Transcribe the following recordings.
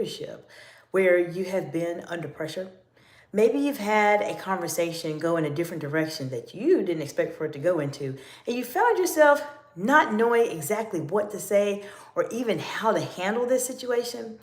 leadership where you have been under pressure. Maybe you've had a conversation go in a different direction that you didn't expect for it to go into, and you found yourself not knowing exactly what to say or even how to handle this situation.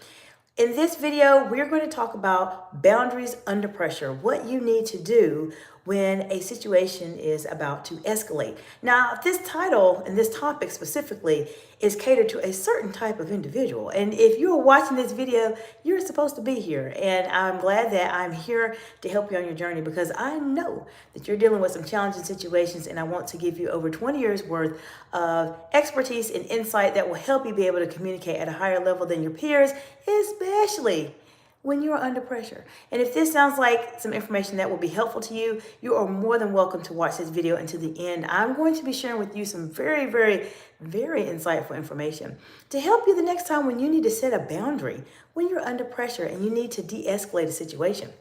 In this video, we're going to talk about boundaries under pressure, what you need to do when a situation is about to escalate. Now, this title and this topic specifically is catered to a certain type of individual. And if you're watching this video, you're supposed to be here. And I'm glad that I'm here to help you on your journey because I know that you're dealing with some challenging situations, and I want to give you over 20 years worth of expertise and insight that will help you be able to communicate at a higher level than your peers, especially when you're under pressure. And if this sounds like some information that will be helpful to you, you are more than welcome to watch this video until the end. I'm going to be sharing with you some very, very, very insightful information to help you the next time when you need to set a boundary, when you're under pressure and you need to de-escalate a situation.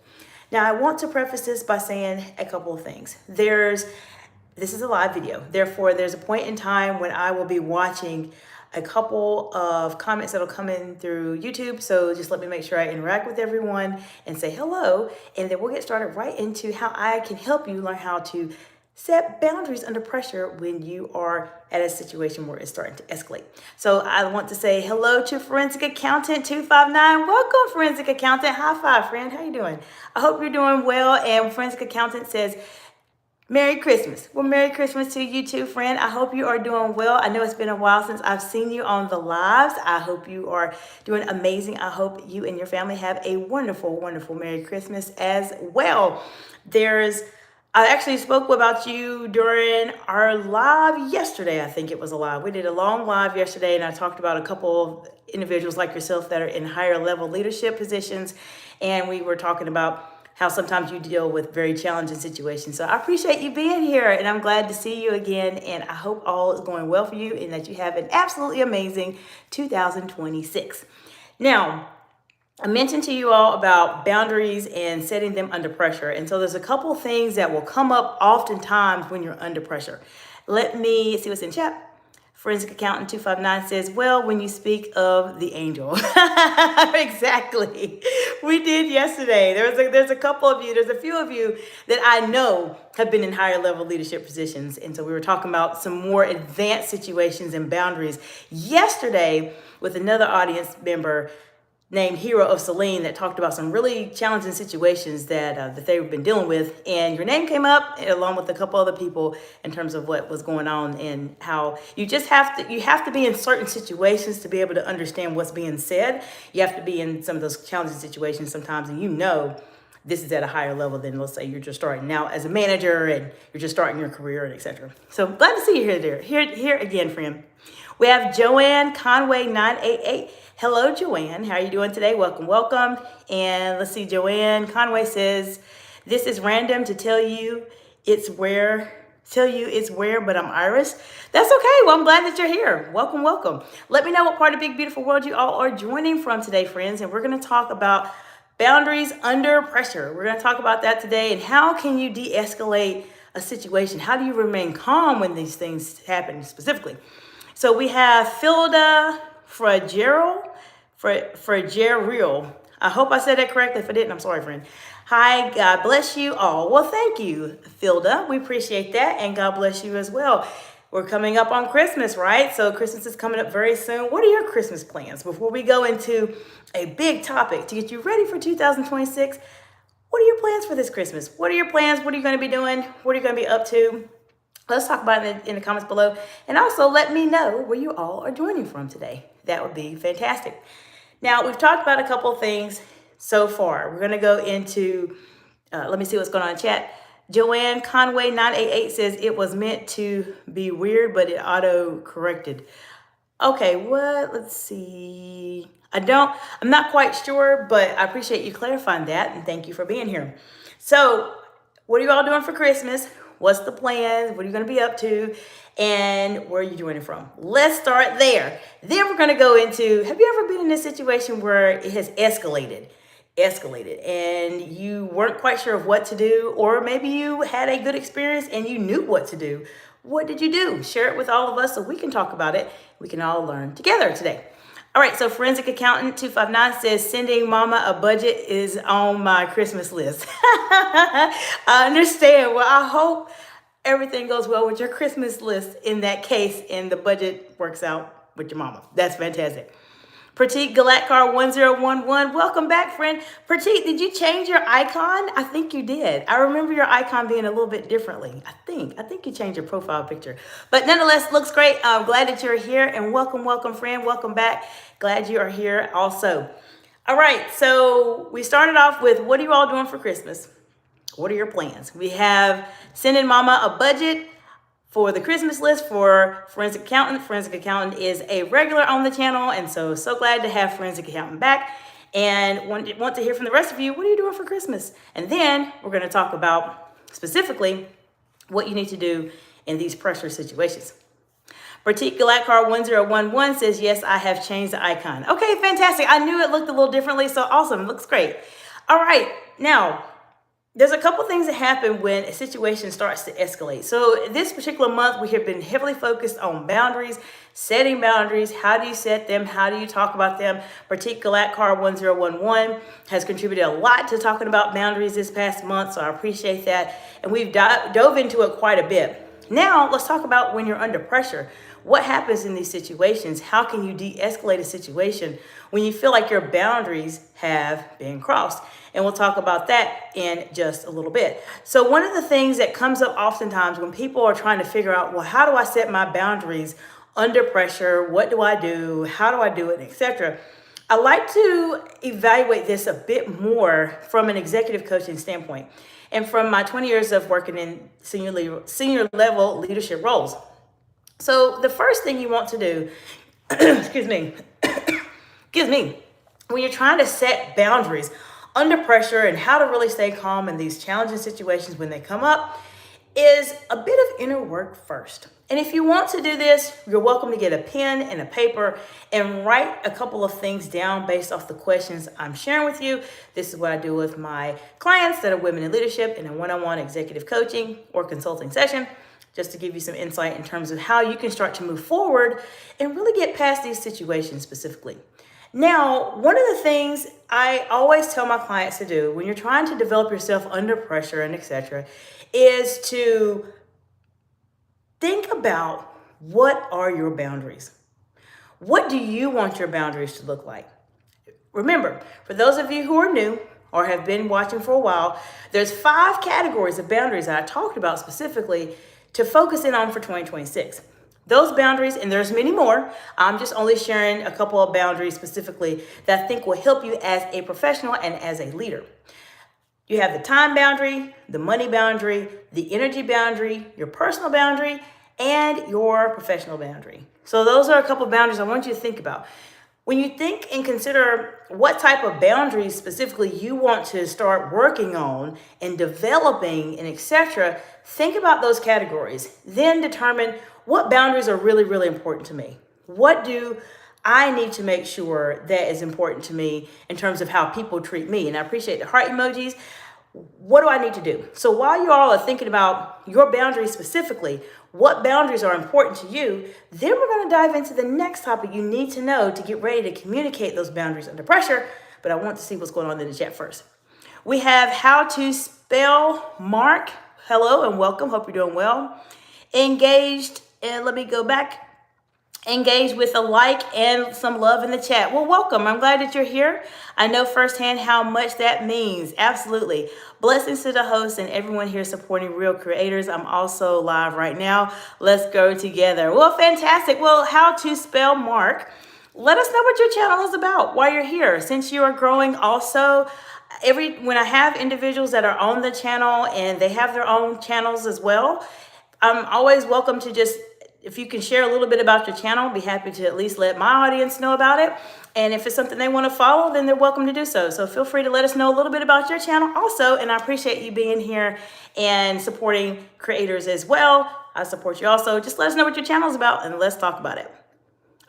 Now, I want to preface this by saying a couple of things. This is a live video. Therefore, there's a point in time when I will be watching a couple of comments that'll come in through YouTube. So just let me make sure I interact with everyone and say hello. And then we'll get started right into how I can help you learn how to set boundaries under pressure when you are at a situation where it's starting to escalate. So I want to say hello to Forensic Accountant 259. Welcome, Forensic Accountant. High five, friend. How you doing? I hope you're doing well. And Forensic Accountant says, Merry Christmas. Well, Merry Christmas to you too, friend. I hope you are doing well. I know it's been a while since I've seen you on the lives. I hope you are doing amazing. I hope you and your family have a wonderful, wonderful Merry Christmas as well. I actually spoke about you during our live yesterday. I think it was a live. We did a long live yesterday, and I talked about a couple of individuals like yourself that are in higher level leadership positions. And we were talking about how sometimes you deal with very challenging situations. So I appreciate you being here, and I'm glad to see you again. And I hope all is going well for you and that you have an absolutely amazing 2026. Now, I mentioned to you all about boundaries and setting them under pressure. And so there's a couple things that will come up oftentimes when you're under pressure. Let me see what's in chat. Forensic Accountant 259 says, well, when you speak of the angel. Exactly. We did yesterday. There's a couple of you, there's a few of you that I know have been in higher level leadership positions. And so we were talking about some more advanced situations and boundaries yesterday with another audience member named Hero of Celine that talked about some really challenging situations that they've been dealing with. And your name came up along with a couple other people in terms of what was going on and how you have to be in certain situations to be able to understand what's being said. You have to be in some of those challenging situations sometimes, and you know this is at a higher level than, let's say, you're just starting out as a manager and you're just starting your career and etc. So glad to see you here again, friend. We have Joanne Conway 988. Hello, Joanne. How are you doing today? Welcome, welcome. And let's see, Joanne Conway says, this is random to tell you it's where, but I'm Iris. That's okay. Well, I'm glad that you're here. Welcome, welcome. Let me know what part of Big Beautiful World you all are joining from today, friends. And we're going to talk about boundaries under pressure. We're going to talk about that today and how can you de-escalate a situation? How do you remain calm when these things happen specifically? So we have Philda Fragero. I hope I said that correctly. If I didn't, I'm sorry, friend. Hi, God bless you all. Well, thank you, Philda. We appreciate that, and God bless you as well. We're coming up on Christmas, right? So Christmas is coming up very soon. What are your Christmas plans? Before we go into a big topic to get you ready for 2026, what are your plans for this Christmas? What are your plans? What are you going to be doing? What are you going to be up to? Let's talk about it in the comments below. And also let me know where you all are joining from today. That would be fantastic. Now, we've talked about a couple of things so far. We're going to go into, let me see what's going on in chat. Joanne Conway 988 says it was meant to be weird, but it auto-corrected. Okay, what? Let's see. I'm not quite sure, but I appreciate you clarifying that, and thank you for being here. So, what are you all doing for Christmas? What's the plans? What are you going to be up to? And where are you joining from? Let's start there. Then we're going to go into, have you ever been in a situation where it has escalated, and you weren't quite sure of what to do, or maybe you had a good experience and you knew what to do? What did you do? Share it with all of us so we can talk about it. We can all learn together today. All right, so Forensic Accountant 259 says sending mama a budget is on my Christmas list. I understand. Well, I hope everything goes well with your Christmas list in that case and the budget works out with your mama. That's fantastic. Pratik Galatkar 1011, welcome back, friend. Pratik, did you change your icon? I think you did. I remember your icon being a little bit differently. I think you changed your profile picture. But nonetheless, looks great. I'm glad that you're here, and welcome, friend. Welcome back. Glad you are here also. All right, so we started off with what are you all doing for Christmas? What are your plans? We have sending mama a budget for the Christmas list for Forensic Accountant. Forensic Accountant is a regular on the channel, and so glad to have Forensic Accountant back. And want to hear from the rest of you, what are you doing for Christmas? And then we're going to talk about specifically what you need to do in these pressure situations. Pratik Galatkar 1011 says, yes, I have changed the icon. Okay, fantastic. I knew it looked a little differently, so awesome. Looks great. All right, now, there's a couple things that happen when a situation starts to escalate. So this particular month, we have been heavily focused on boundaries, setting boundaries. How do you set them? How do you talk about them? Pratik Galatkar 1011 has contributed a lot to talking about boundaries this past month, so I appreciate that. And we've dove into it quite a bit. Now, let's talk about when you're under pressure. What happens in these situations? How can you de-escalate a situation when you feel like your boundaries have been crossed? And we'll talk about that in just a little bit. So one of the things that comes up oftentimes when people are trying to figure out, well, how do I set my boundaries under pressure? What do I do? How do I do it, etc. I like to evaluate this a bit more from an executive coaching standpoint and from my 20 years of working in senior level leadership roles. So the first thing you want to do, excuse me, when you're trying to set boundaries under pressure and how to really stay calm in these challenging situations when they come up is a bit of inner work first. And if you want to do this, you're welcome to get a pen and a paper and write a couple of things down based off the questions I'm sharing with you. This is what I do with my clients that are women in leadership in a one-on-one executive coaching or consulting session, just to give you some insight in terms of how you can start to move forward and really get past these situations specifically. Now, one of the things I always tell my clients to do when you're trying to develop yourself under pressure and etc. is to think about what are your boundaries? What do you want your boundaries to look like? Remember, for those of you who are new or have been watching for a while, there's 5 categories of boundaries that I talked about specifically to focus in on for 2026. Those boundaries, and there's many more, I'm just only sharing a couple of boundaries specifically that I think will help you as a professional and as a leader. You have the time boundary, the money boundary, the energy boundary, your personal boundary, and your professional boundary. So those are a couple of boundaries I want you to think about. When you think and consider what type of boundaries specifically you want to start working on and developing and etc., think about those categories. Then determine what boundaries are really, really important to me. What do I need to make sure that is important to me in terms of how people treat me? And I appreciate the heart emojis. What do I need to do? So while you all are thinking about your boundaries specifically, what boundaries are important to you, then we're going to dive into the next topic you need to know to get ready to communicate those boundaries under pressure. But I want to see what's going on in the chat first. We have how to spell Mark. Hello and welcome. Hope you're doing well. Engaged, and let me go back. Engage with a like and some love in the chat. Well, welcome. I'm glad that you're here. I know firsthand how much that means. Absolutely. Blessings to the host and everyone here supporting Real Creators. I'm also live right now. Let's go together. Well, fantastic. Well, how to spell Mark. Let us know what your channel is about while you're here. Since you are growing also, when I have individuals that are on the channel and they have their own channels as well, I'm always welcome to just, if you can share a little bit about your channel, be happy to at least let my audience know about it. And if it's something they want to follow, then they're welcome to do so. So feel free to let us know a little bit about your channel also. And I appreciate you being here and supporting creators as well. I support you also. Just let us know what your channel is about and let's talk about it.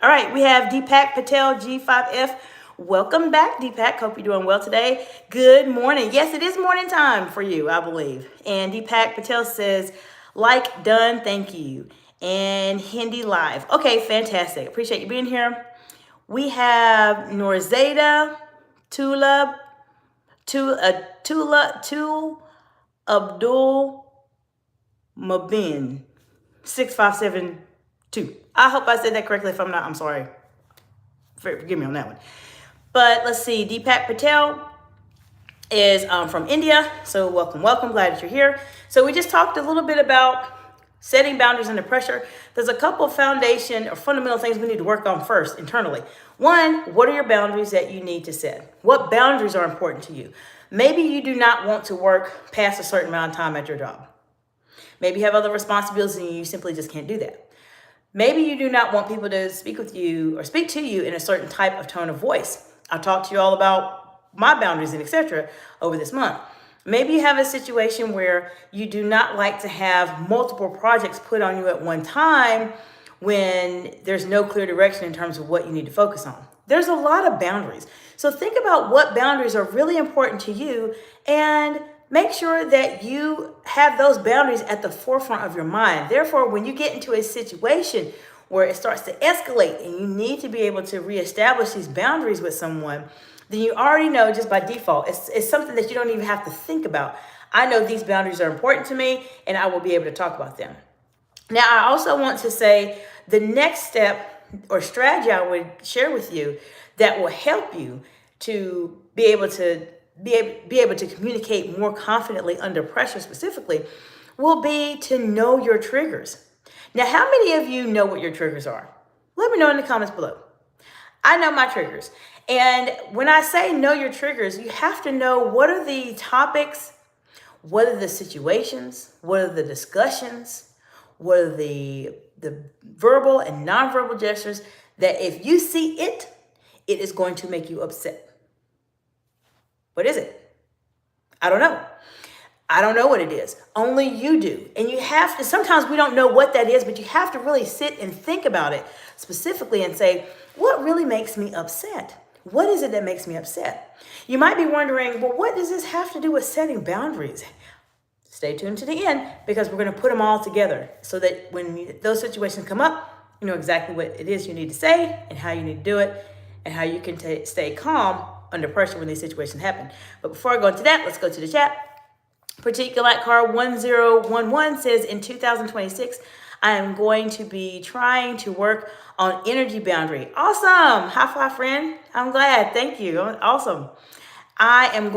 All right, we have Deepak Patel, G5F. Welcome back, Deepak. Hope you're doing well today. Good morning. Yes, it is morning time for you, I believe. And Deepak Patel says, like, done, thank you. And Hindi live. Okay, fantastic. Appreciate you being here. We have Norzada, Tula, Abdul Mabin, 6572. I hope I said that correctly. If I'm not, I'm sorry. Forgive me on that one. But let's see, Deepak Patel is from India. So welcome. Glad that you're here. So we just talked a little bit about setting boundaries under pressure. There's a couple of foundation or fundamental things we need to work on first internally. One, what are your boundaries that you need to set? What boundaries are important to you? Maybe you do not want to work past a certain amount of time at your job. Maybe you have other responsibilities and you simply just can't do that. Maybe you do not want people to speak with you or speak to you in a certain type of tone of voice. I'll talk to you all about my boundaries and etc. over this month. Maybe you have a situation where you do not like to have multiple projects put on you at one time when there's no clear direction in terms of what you need to focus on. There's a lot of boundaries. So think about what boundaries are really important to you and make sure that you have those boundaries at the forefront of your mind. Therefore, when you get into a situation where it starts to escalate and you need to be able to reestablish these boundaries with someone, then you already know just by default, it's something that you don't even have to think about. I know these boundaries are important to me and I will be able to talk about them. Now, I also want to say the next step or strategy I would share with you that will help you to be able to communicate more confidently under pressure specifically will be to know your triggers. Now, how many of you know what your triggers are? Let me know in the comments below. I know my triggers. And when I say know your triggers, you have to know what are the topics, what are the situations, what are the discussions, what are the verbal and nonverbal gestures that if you see it, it is going to make you upset. What is it? I don't know. I don't know what it is. Only you do. And you have to, sometimes we don't know what that is, but you have to really sit and think about it specifically and say, what really makes me upset? What is it that makes me upset? You might be wondering, well, what does this have to do with setting boundaries? Stay tuned to the end because we're going to put them all together so that when those situations come up, you know exactly what it is you need to say and how you need to do it and how you can stay calm under pressure when these situations happen. But before I go into that, let's go to the chat. Particulate car 1011 says, in 2026, I am going to be trying to work on energy boundary. Awesome. High five, friend. I'm glad. Thank you. Awesome. I am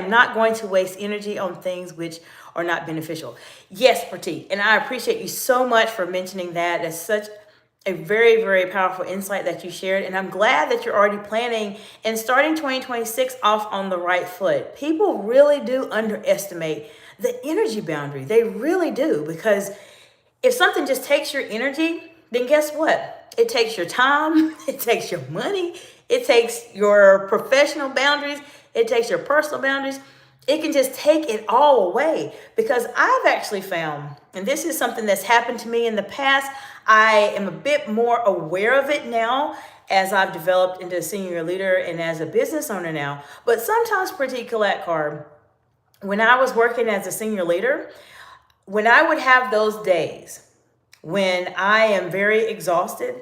not going to waste energy on things which are not beneficial. Yes, Pratik. And I appreciate you so much for mentioning that. That's such a very, very powerful insight that you shared. And I'm glad that you're already planning and starting 2026 off on the right foot. People really do underestimate the energy boundary. They really do, because if something just takes your energy, then guess what? It takes your time, it takes your money, it takes your professional boundaries, it takes your personal boundaries. It can just take it all away, because I've actually found, and this is something that's happened to me in the past, I am a bit more aware of it now as I've developed into a senior leader and as a business owner now. But sometimes, particularly when I was working as a senior leader, when I would have those days when I am very exhausted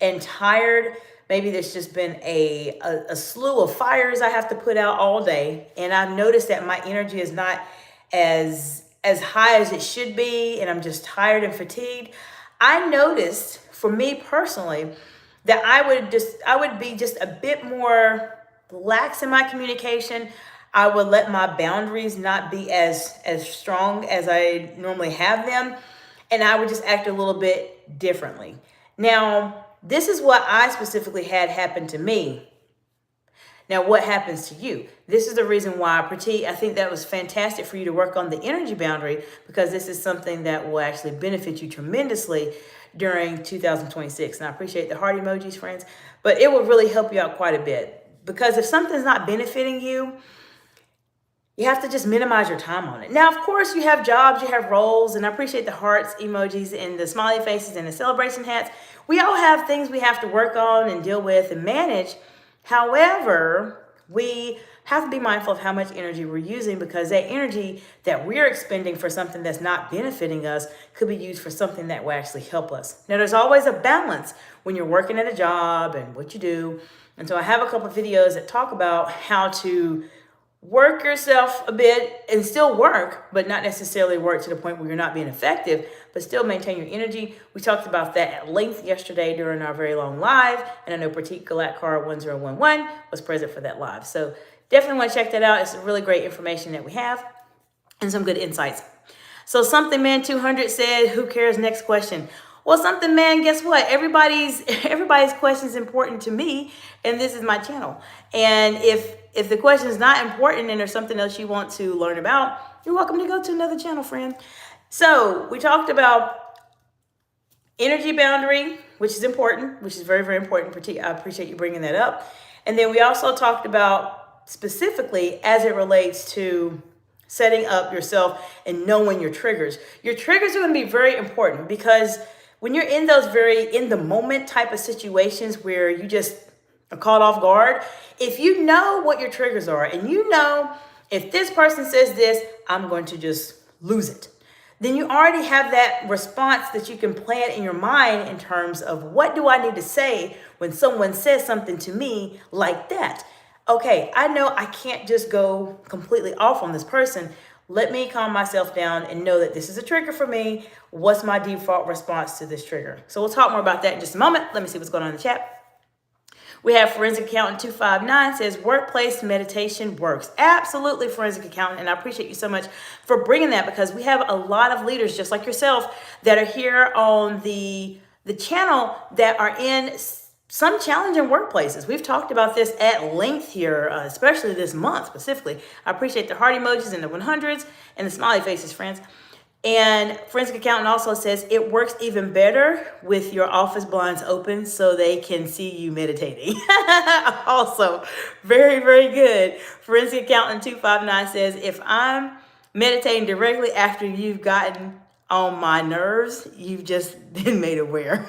and tired, maybe there's just been a slew of fires I have to put out all day, and I've noticed that my energy is not as high as it should be, and I'm just tired and fatigued. I noticed, for me personally, that I would be just a bit more lax in my communication. I would let my boundaries not be as strong as I normally have them, and I would just act a little bit differently. Now, this is what I specifically had happen to me. Now, what happens to you? This is the reason why, Pratik, I think that was fantastic for you to work on the energy boundary, because this is something that will actually benefit you tremendously during 2026. And I appreciate the heart emojis, friends, but it will really help you out quite a bit, because if something's not benefiting you, you have to just minimize your time on it. Now, of course, you have jobs, you have roles, and I appreciate the hearts emojis and the smiley faces and the celebration hats. We all have things we have to work on and deal with and manage. However, we have to be mindful of how much energy we're using, because that energy that we're expending for something that's not benefiting us could be used for something that will actually help us. Now, there's always a balance when you're working at a job and what you do. And so I have a couple of videos that talk about how to work yourself a bit and still work, but not necessarily work to the point where you're not being effective, but still maintain your energy. We talked about that at length yesterday during our very long live, and I know Pratik Galatkar 1011 was present for that live. So definitely want to check that out. It's really great information that we have and some good insights. So Something Man 200 said, who cares? Next question. Well, Something Man, guess what? Everybody's question is important to me, and this is my channel. And if the question is not important and there's something else you want to learn about, you're welcome to go to another channel, friend. So we talked about energy boundary, which is important, which is very, very important. I appreciate you bringing that up. And then we also talked about specifically as it relates to setting up yourself and knowing your triggers. Your triggers are going to be very important, because when you're in those very in the moment type of situations where you just are caught off guard, if you know what your triggers are and you know if this person says this, I'm going to just lose it, then you already have that response that you can plan in your mind in terms of what do I need to say when someone says something to me like that. Okay, I know I can't just go completely off on this person. Let me calm myself down and know that this is a trigger for me. What's my default response to this trigger? So we'll talk more about that in just a moment. Let me see what's going on in the chat. We have Forensic Accountant 259 says, workplace meditation works. Absolutely, Forensic Accountant. And I appreciate you so much for bringing that, because we have a lot of leaders just like yourself that are here on the channel that are in some challenging workplaces. We've talked about this at length here, especially this month specifically. I appreciate the heart emojis and the 100s and the smiley faces, friends. And Forensic Accountant also says it works even better with your office blinds open so they can see you meditating. Also, very, very good. Forensic Accountant 259 says, if I'm meditating directly after you've gotten on my nerves, you've just been made aware.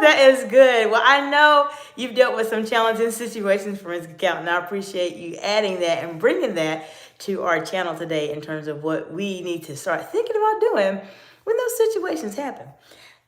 That is good. Well, I know you've dealt with some challenging situations, Forensic Accountant, and I appreciate you adding that and bringing that to our channel today in terms of what we need to start thinking about doing when those situations happen.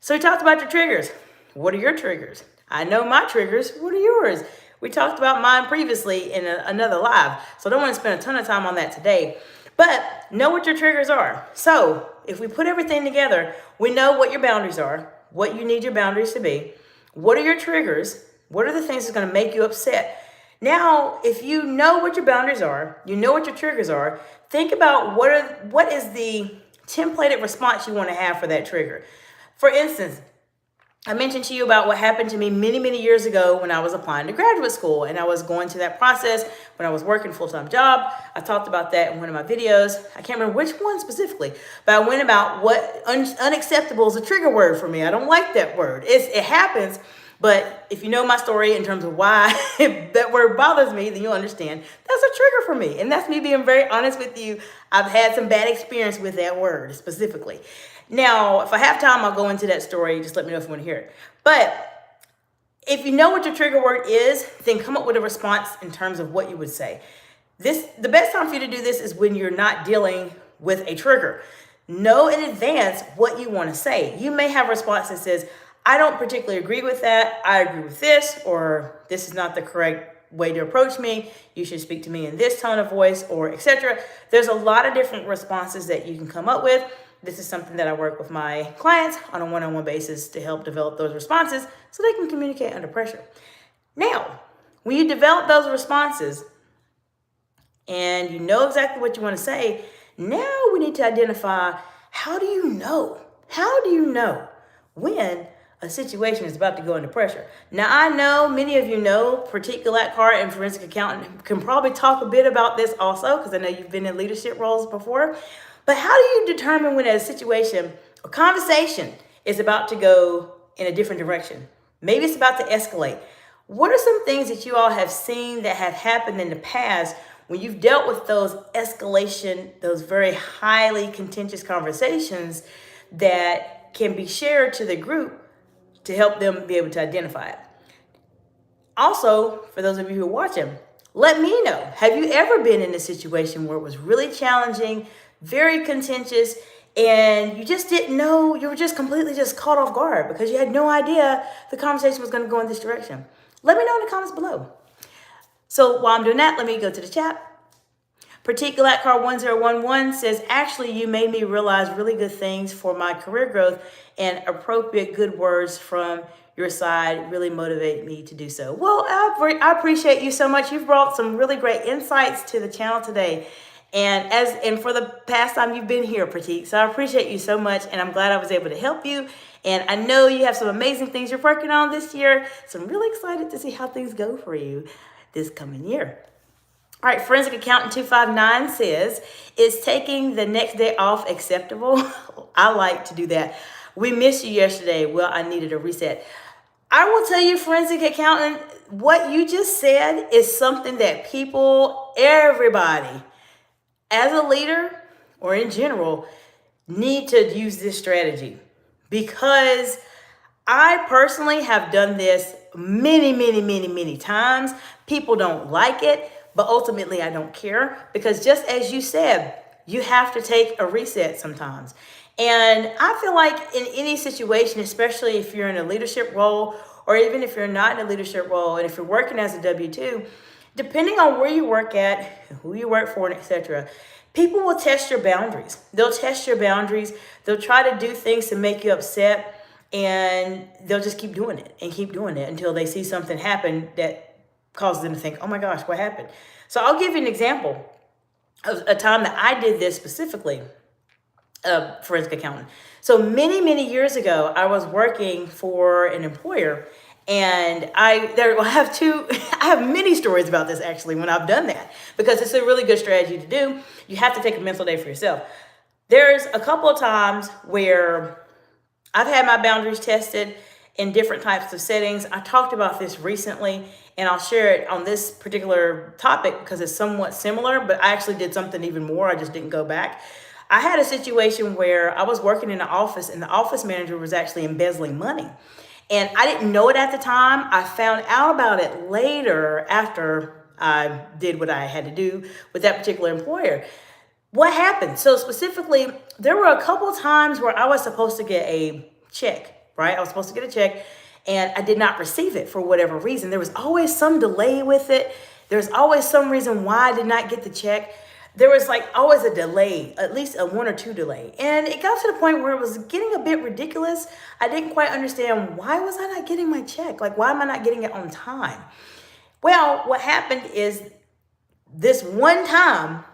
So we talked about your triggers. What are your triggers? I know my triggers. What are yours? We talked about mine previously in another live, so I don't want to spend a ton of time on that today. But know what your triggers are. So if we put everything together, we know what your boundaries are, what you need your boundaries to be. What are your triggers? What are the things that's going to make you upset? Now, if you know what your boundaries are, you know what your triggers are, think about what is the templated response you want to have for that trigger. For instance, I mentioned to you about what happened to me many, many years ago when I was applying to graduate school and I was going through that process when I was working a full-time job. I talked about that in one of my videos. I can't remember which one specifically, but I went about what unacceptable is a trigger word for me. I don't like that word. It happens, but if you know my story in terms of why that word bothers me, then you'll understand that's a trigger for me. And that's me being very honest with you. I've had some bad experience with that word specifically. Now, if I have time, I'll go into that story. Just let me know if you want to hear it. But if you know what your trigger word is, then come up with a response in terms of what you would say. The best time for you to do this is when you're not dealing with a trigger. Know in advance what you want to say. You may have a response that says, I don't particularly agree with that. I agree with this, or this is not the correct way to approach me. You should speak to me in this tone of voice, or etc. There's a lot of different responses that you can come up with. This is something that I work with my clients on a one-on-one basis to help develop those responses so they can communicate under pressure. Now, when you develop those responses and you know exactly what you want to say, now we need to identify, how do you know? How do you know when a situation is about to go into pressure? Now, I know many of you know Pratik Galatkar and Forensic Accountant can probably talk a bit about this also, because I know you've been in leadership roles before. But how do you determine when a situation or conversation is about to go in a different direction? Maybe it's about to escalate. What are some things that you all have seen that have happened in the past when you've dealt with those escalation, those very highly contentious conversations that can be shared to the group to help them be able to identify it? Also, for those of you who are watching, let me know. Have you ever been in a situation where it was really challenging, very contentious, and you just didn't know, you were just completely just caught off guard because you had no idea the conversation was going to go in this direction? Let me know in the comments below. So while I'm doing that, let me go to the chat. Pratik Galakar 1011 says, actually, you made me realize really good things for my career growth, and appropriate good words from your side really motivate me to do so. Well, I appreciate you so much. You've brought some really great insights to the channel today. And for the past time you've been here, Pratik. So I appreciate you so much, and I'm glad I was able to help you. And I know you have some amazing things you're working on this year. So I'm really excited to see how things go for you this coming year. All right, Forensic Accountant 259 says, is taking the next day off acceptable? I like to do that. We missed you yesterday. Well, I needed a reset. I will tell you, Forensic Accountant, what you just said is something that people, everybody, as a leader or in general, need to use this strategy, because I personally have done this many times. People don't like it, but ultimately I don't care, because just as you said, you have to take a reset sometimes. And I feel like in any situation, especially if you're in a leadership role, or even if you're not in a leadership role, and if you're working as a W-2, depending on where you work at, who you work for, and etc., people will test your boundaries. They'll test your boundaries. They'll try to do things to make you upset, and they'll just keep doing it and keep doing it until they see something happen that causes them to think, oh my gosh, what happened? So I'll give you an example of a time that I did this specifically, forensic accountant. So many years ago, I was working for an employer, and I have many stories about this actually when I've done that, because it's a really good strategy to do. You have to take a mental day for yourself. There's a couple of times where I've had my boundaries tested in different types of settings. I talked about this recently, and I'll share it on this particular topic because it's somewhat similar, but I actually did something even more. I just didn't go back. I had a situation where I was working in the office, and the office manager was actually embezzling money. And I didn't know it at the time. I found out about it later after I did what I had to do with that particular employer. What happened? So specifically, there were a couple times where I was supposed to get a check, right? I was supposed to get a check, and I did not receive it for whatever reason. There was always some delay with it. There's always some reason why I did not get the check. There was like always a delay, at least a 1 or 2 delay. And it got to the point where it was getting a bit ridiculous. I didn't quite understand, why was I not getting my check? Like, why am I not getting it on time? Well, what happened is this one time,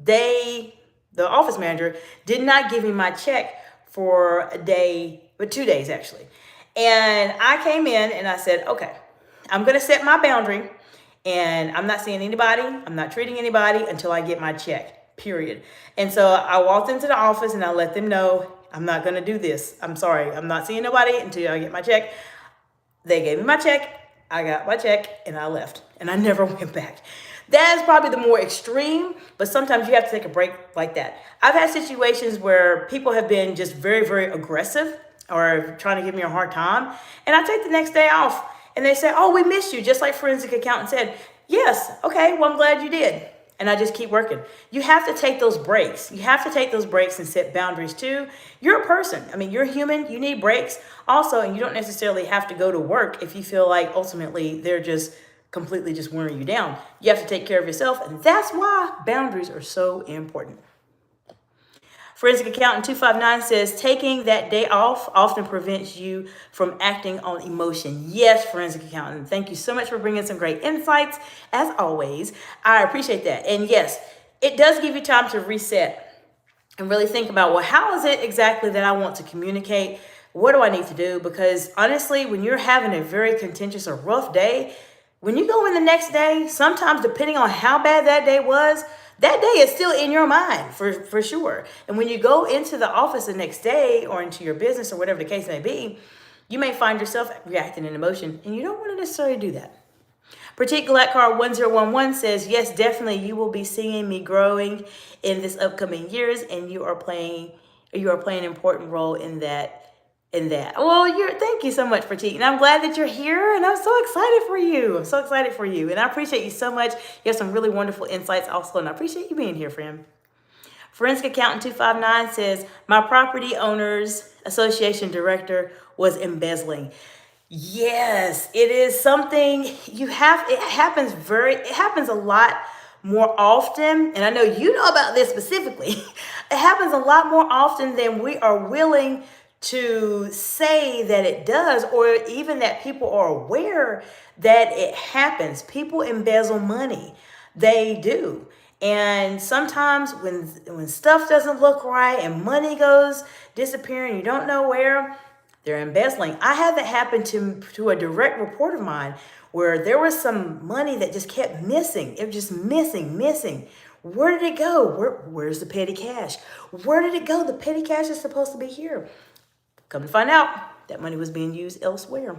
the office manager did not give me my check for a day, but 2 days actually. And I came in and I said, okay, I'm going to set my boundary, and I'm not seeing anybody. I'm not treating anybody until I get my check, period. And so I walked into the office and I let them know, I'm not going to do this. I'm sorry. I'm not seeing nobody until I get my check. They gave me my check. I got my check and I left, and I never went back. That is probably the more extreme, but sometimes you have to take a break like that. I've had situations where people have been just very aggressive or trying to give me a hard time, and I take the next day off, and they say, oh, we missed you, just like Forensic Accountant said. Yes, okay, well, I'm glad you did. And I just keep working. You have to take those breaks. You have to take those breaks and set boundaries too. You're a person. I mean, you're human. You need breaks also, and you don't necessarily have to go to work if you feel like ultimately they're just completely just wearing you down. You have to take care of yourself, and that's why boundaries are so important. Forensic Accountant 259 says, taking that day off often prevents you from acting on emotion. Yes, Forensic Accountant, thank you so much for bringing some great insights. As always, I appreciate that. And yes, it does give you time to reset and really think about, well, how is it exactly that I want to communicate? What do I need to do? Because honestly, when you're having a very contentious or rough day, when you go in the next day, sometimes depending on how bad that day was, that day is still in your mind for sure. And when you go into the office the next day or into your business or whatever the case may be, you may find yourself reacting in emotion, and you don't want to necessarily do that. Pratik Galakar 1011 says, yes, definitely you will be seeing me growing in this upcoming years, and you are playing an important role in that. in that. Well, thank you so much, Pratik. And I'm glad that you're here, and I'm so excited for you. I'm so excited for you. And I appreciate you so much. You have some really wonderful insights also, and I appreciate you being here, friend. Forensic Accountant 259 says, my property owners association director was embezzling. Yes, it is something it happens a lot more often. And I know you know about this specifically. It happens a lot more often than we are willing to say that it does, or even that people are aware that it happens. People embezzle money. They do. And sometimes when stuff doesn't look right and money goes disappearing, you don't know where, they're embezzling. I had that happen to a direct report of mine where there was some money that just kept missing. It was just missing. Where did it go? Where's the petty cash? Where did it go? The petty cash is supposed to be here. Come to find out, that money was being used elsewhere.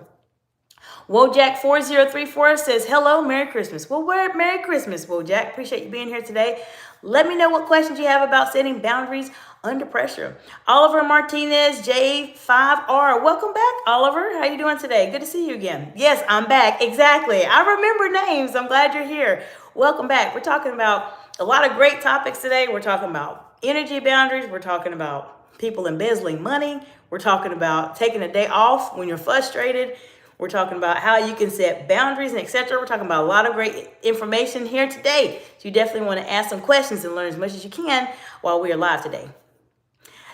Wojak4034 says, hello, Merry Christmas. Well, Merry Christmas, Wojak. Appreciate you being here today. Let me know what questions you have about setting boundaries under pressure. Oliver Martinez, J5R. Welcome back, Oliver. How you doing today? Good to see you again. Yes, I'm back. Exactly. I remember names. I'm glad you're here. Welcome back. We're talking about a lot of great topics today. We're talking about energy boundaries. We're talking about people embezzling money. We're talking about taking a day off when you're frustrated. We're talking about how you can set boundaries and etc. We're talking about a lot of great information here today. So you definitely want to ask some questions and learn as much as you can while we are live today.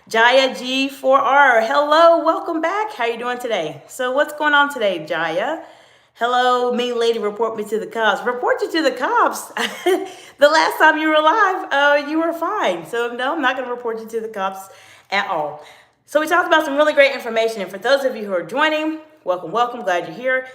Jaya G4R, hello, welcome back. How you doing today? So what's going on today, Jaya? Hello, mean lady, report me to the cops. Report you to the cops. The last time you were alive, you were fine. So no, I'm not going to report you to the cops at all. So we talked about some really great information. And for those of you who are joining, welcome. Glad you're here.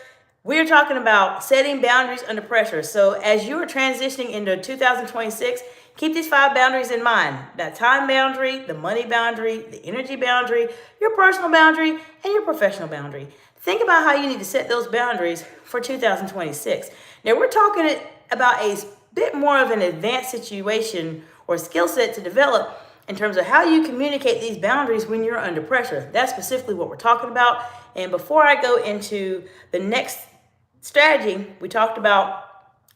We're talking about setting boundaries under pressure. So as you are transitioning into 2026, keep these 5 boundaries in mind. That time boundary, the money boundary, the energy boundary, your personal boundary, and your professional boundary. Think about how you need to set those boundaries for 2026. Now we're talking about a bit more of an advanced situation or skill set to develop in terms of how you communicate these boundaries when you're under pressure. That's specifically what we're talking about. And before I go into the next strategy, we talked about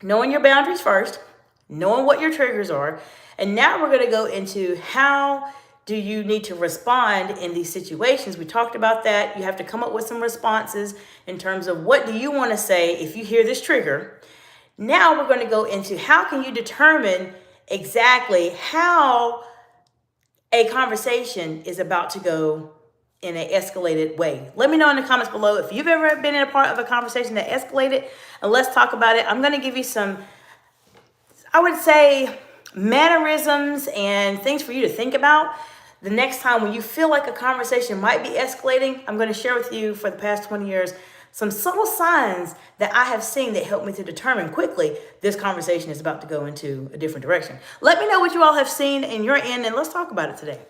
knowing your boundaries first, knowing what your triggers are, and now we're going to go into how do you need to respond in these situations. We talked about that. You have to come up with some responses in terms of what do you want to say if you hear this trigger. Now we're going to go into how can you determine exactly how a conversation is about to go in an escalated way. Let me know in the comments below if you've ever been in a part of a conversation that escalated, and let's talk about it. I'm going to give you some, I would say, mannerisms and things for you to think about the next time when you feel like a conversation might be escalating. I'm going to share with you for the past 20 years some subtle signs that I have seen that help me to determine quickly this conversation is about to go into a different direction. Let me know what you all have seen in your end, and let's talk about it today.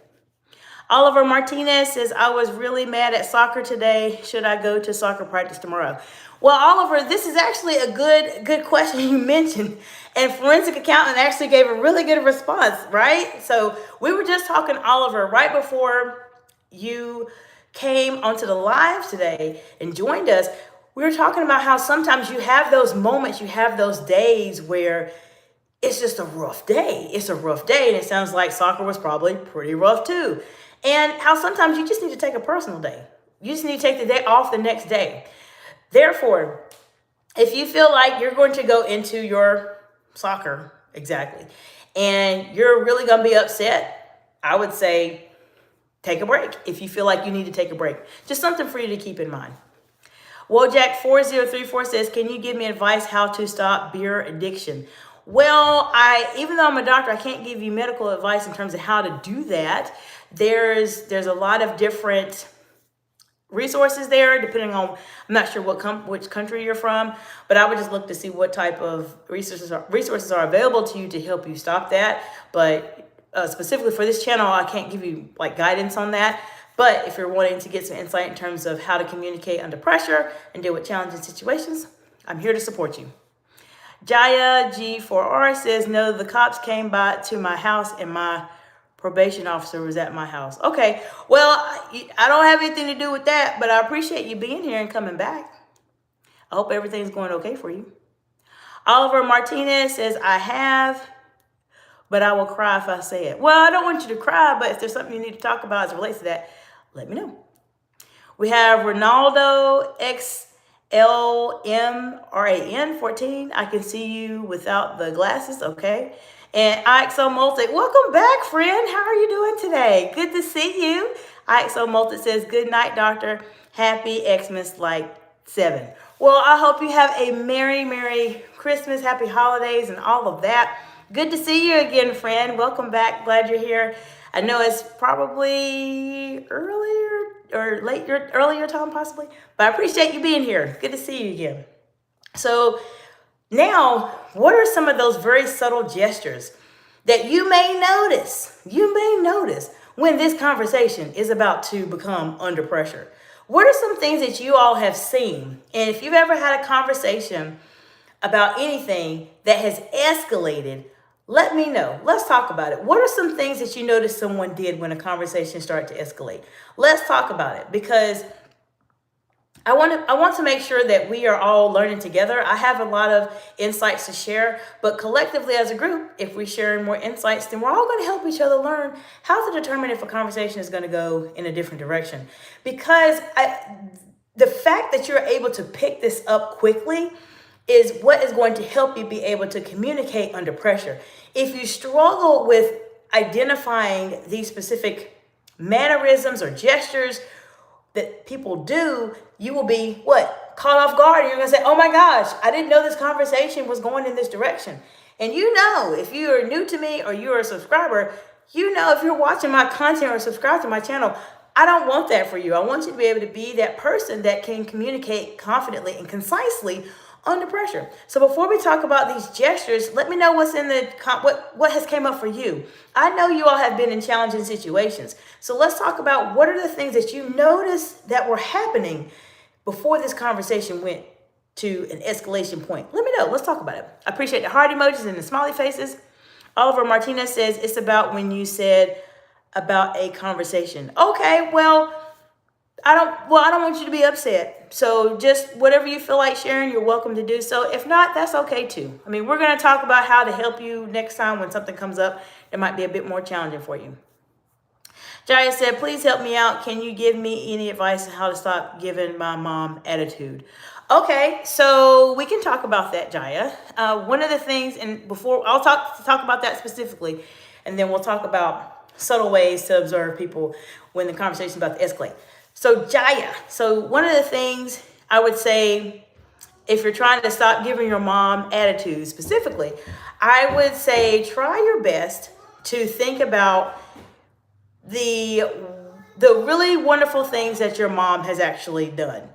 Oliver Martinez says, I was really mad at soccer today. Should I go to soccer practice tomorrow? Well, Oliver, this is actually a good question you mentioned. And Forensic Accountant actually gave a really good response, right? So we were just talking, Oliver, right before you came onto the live today and joined us. We were talking about how sometimes you have those moments, you have those days where it's just a rough day. It's a rough day. And it sounds like soccer was probably pretty rough too. And how sometimes you just need to take a personal day. You just need to take the day off the next day. Therefore, if you feel like you're going to go into your soccer, exactly, and you're really going to be upset, I would say take a break if you feel like you need to take a break. Just something for you to keep in mind. Wojak4034 says, can you give me advice how to stop beer addiction? Well, even though I'm a doctor, I can't give you medical advice in terms of how to do that. There's a lot of different resources there, depending on, I'm not sure which country you're from, but I would just look to see what type of resources are available to you to help you stop that. But specifically for this channel, I can't give you like guidance on that. But if you're wanting to get some insight in terms of how to communicate under pressure and deal with challenging situations, I'm here to support you. Jaya G4R says, no, the cops came by to my house and my probation officer was at my house. Okay, well, I don't have anything to do with that, but I appreciate you being here and coming back. I hope everything's going okay for you. Oliver Martinez says, I have, but I will cry if I say it. Well, I don't want you to cry, but if there's something you need to talk about as it relates to that, let me know. We have Ronaldo XLMRAN 14. I can see you without the glasses, okay. And IXO Multi, welcome back, friend. How are you doing today? Good to see you. IXO Multi says, good night, doctor. Happy Xmas like 7. Well, I hope you have a Merry Christmas, happy holidays, and all of that. Good to see you again, friend. Welcome back. Glad you're here. I know it's probably earlier time possibly, but I appreciate you being here. Good to see you again. So now, what are some of those very subtle gestures that you may notice? You may notice when this conversation is about to become under pressure. What are some things that you all have seen? And if you've ever had a conversation about anything that has escalated, let me know. Let's talk about it. What are some things that you noticed someone did when a conversation started to escalate? Let's talk about it, because I want to make sure that we are all learning together. I have a lot of insights to share, but collectively as a group, if we share more insights, then we're all going to help each other learn how to determine if a conversation is going to go in a different direction. Because the fact that you're able to pick this up quickly is what is going to help you be able to communicate under pressure. If you struggle with identifying these specific mannerisms or gestures that people do, you will be caught off guard, and you're gonna say, oh my gosh, I didn't know this conversation was going in this direction. And if you are new to me or you're a subscriber, if you're watching my content or subscribe to my channel, I don't want that for you. I want you to be able to be that person that can communicate confidently and concisely under pressure. So before we talk about these gestures, let me know what's in what has came up for you. I know you all have been in challenging situations. So let's talk about what are the things that you noticed that were happening before this conversation went to an escalation point. Let me know. Let's talk about it. I appreciate the heart emojis and the smiley faces. Oliver Martinez says it's about when you said about a conversation. Okay, well, I don't want you to be upset. So just whatever you feel like sharing, you're welcome to do so. If not, that's okay too. I mean, we're going to talk about how to help you next time when something comes up that might be a bit more challenging for you. Jaya said, please help me out. Can you give me any advice on how to stop giving my mom attitude? Okay, so we can talk about that, Jaya. One of the things, and before I'll talk about that specifically, and then we'll talk about subtle ways to observe people when the conversation is about to escalate. So Jaya, one of the things I would say, if you're trying to stop giving your mom attitude specifically, I would say try your best to think about the really wonderful things that your mom has actually done.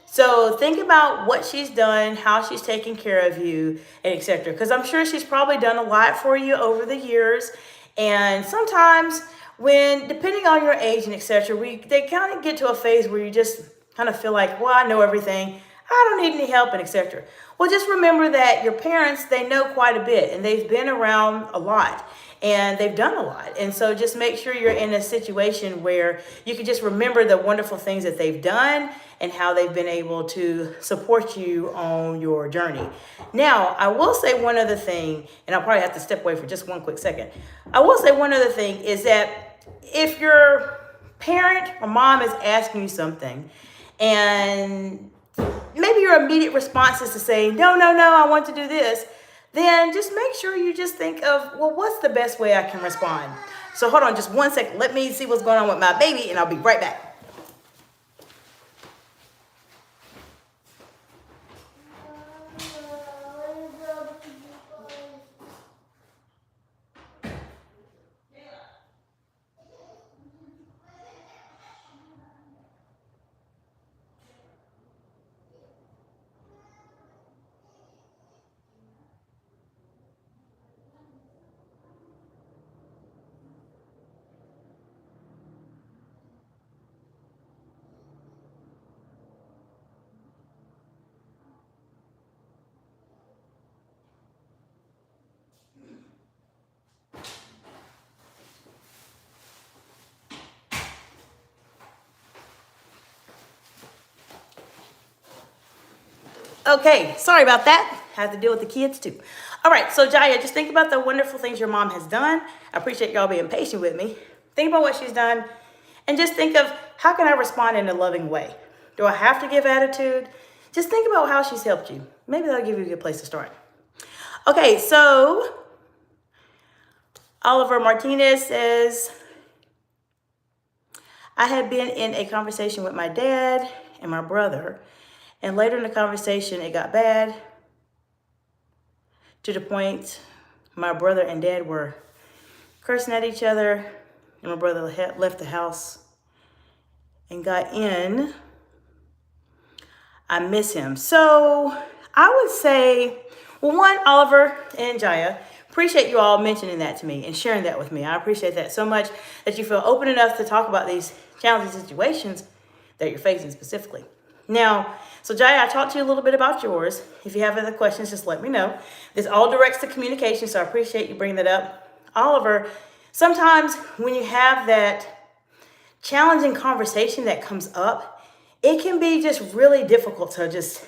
So think about what she's done, how she's taken care of you, and etc. Because I'm sure she's probably done a lot for you over the years. And sometimes depending on your age and etc., they kind of get to a phase where you just kind of feel like, well, I know everything. I don't need any help, and etc. Well, just remember that your parents, they know quite a bit, and they've been around a lot, and they've done a lot. And so just make sure you're in a situation where you can just remember the wonderful things that they've done and how they've been able to support you on your journey. Now, I will say one other thing, and I'll probably have to step away for just one quick second. I will say one other thing is that if your parent or mom is asking you something, and maybe your immediate response is to say, no, I want to do this, then just make sure you just think of, well, what's the best way I can respond? So hold on just one second. Let me see what's going on with my baby, and I'll be right back. Okay, sorry about that. Have to deal with the kids too. All right, so Jaya, just think about the wonderful things your mom has done. I appreciate y'all being patient with me. Think about what she's done and just think of how can I respond in a loving way? Do I have to give attitude? Just think about how she's helped you. Maybe that'll give you a good place to start. Okay, so Oliver Martinez says, I had been in a conversation with my dad and my brother, and later in the conversation, it got bad to the point my brother and dad were cursing at each other, and my brother left the house and got in. I miss him. So I would say, well, one, Oliver and Jaya, appreciate you all mentioning that to me and sharing that with me. I appreciate that so much that you feel open enough to talk about these challenging situations that you're facing specifically. Now, so Jaya, I talked to you a little bit about yours. If you have other questions, just let me know. This all directs to communication, so I appreciate you bringing that up. Oliver, sometimes when you have that challenging conversation that comes up, it can be just really difficult to just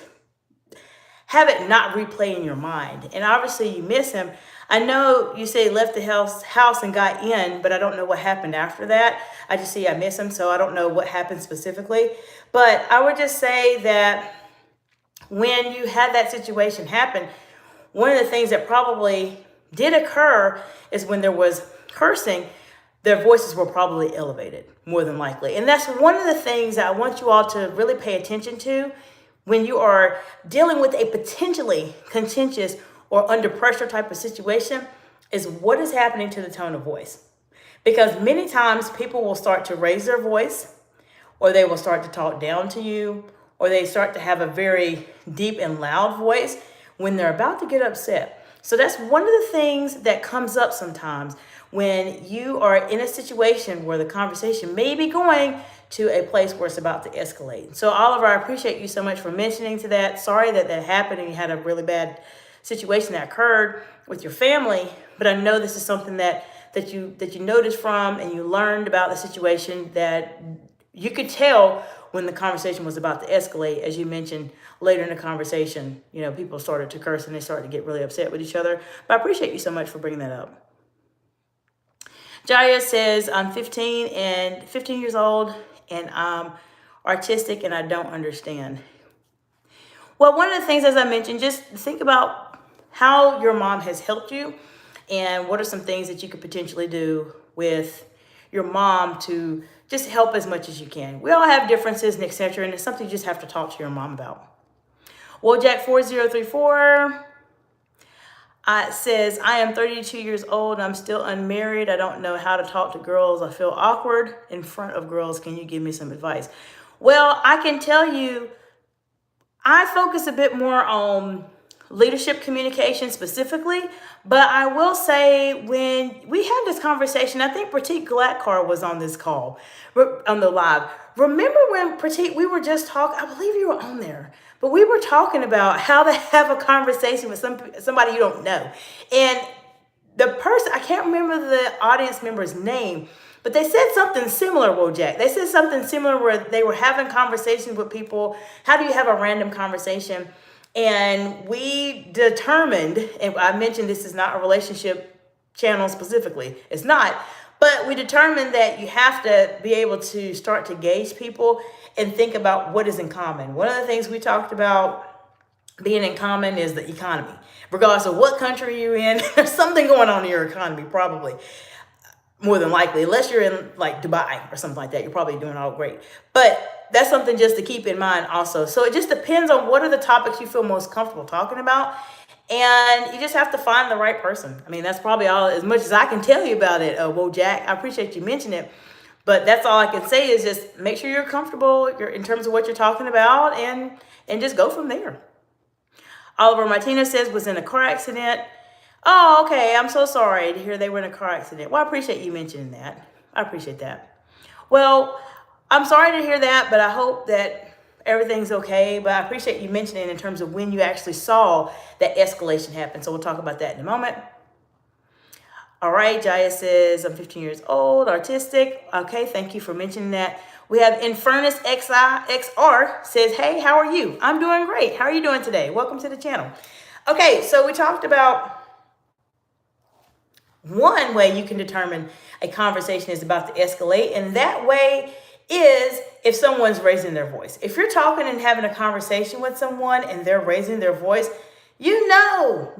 have it not replay in your mind. And obviously you miss him. I know you say he left the house and got in, but I don't know what happened after that. I just see I miss him, so I don't know what happened specifically. But I would just say that when you had that situation happen, one of the things that probably did occur is when there was cursing, their voices were probably elevated, more than likely. And that's one of the things that I want you all to really pay attention to when you are dealing with a potentially contentious or under pressure type of situation, is what is happening to the tone of voice. Because many times people will start to raise their voice, or they will start to talk down to you, or they start to have a very deep and loud voice when they're about to get upset. So that's one of the things that comes up sometimes when you are in a situation where the conversation may be going to a place where it's about to escalate. So Oliver, I appreciate you so much for mentioning to that. Sorry that that happened and you had a really bad situation that occurred with your family, but I know this is something that you noticed from and you learned about the situation, that you could tell when the conversation was about to escalate. As you mentioned later in the conversation, you know, people started to curse and they started to get really upset with each other. But I appreciate you so much for bringing that up. Jaya says, I'm 15 years old and I'm artistic and I don't understand. Well, one of the things, as I mentioned, just think about how your mom has helped you and what are some things that you could potentially do with your mom to just help as much as you can. We all have differences and etc. And it's something you just have to talk to your mom about. Wojak 4034 says, I am 32 years old. I'm still unmarried. I don't know how to talk to girls. I feel awkward in front of girls. Can you give me some advice? Well, I can tell you, I focus a bit more on leadership communication specifically, but I will say when we had this conversation, I think Pratik Galatkar was on this call, on the live. Remember when Pratik, we were just talking, I believe you were on there, but we were talking about how to have a conversation with somebody you don't know. And the person, I can't remember the audience member's name, but they said something similar, Wojak. They said something similar where they were having conversations with people. How do you have a random conversation? And we determined, and I mentioned this is not a relationship channel specifically. It's not. But we determined that you have to be able to start to gauge people and think about what is in common. One of the things we talked about being in common is the economy. Regardless of what country you're in, there's something going on in your economy, probably. More than likely, unless you're in like Dubai or something like that, you're probably doing all great. But that's something just to keep in mind also. So it just depends on what are the topics you feel most comfortable talking about. And you just have to find the right person. I mean, that's probably all as much as I can tell you about it, Wojak. I appreciate you mentioning it. But that's all I can say is just make sure you're comfortable in terms of what you're talking about and just go from there. Oliver Martinez says, was in a car accident. Oh, okay. I'm so sorry to hear they were in a car accident. Well, I appreciate you mentioning that. I appreciate that. Well, I'm sorry to hear that, but I hope that everything's okay. But I appreciate you mentioning in terms of when you actually saw that escalation happen. So we'll talk about that in a moment. All right. Jaya says, I'm 15 years old, artistic. Okay. Thank you for mentioning that. We have Infernus XR says, hey, how are you? I'm doing great. How are you doing today? Welcome to the channel. Okay, so we talked about one way you can determine a conversation is about to escalate, and that way is if someone's raising their voice. If you're talking and having a conversation with someone and they're raising their voice, you know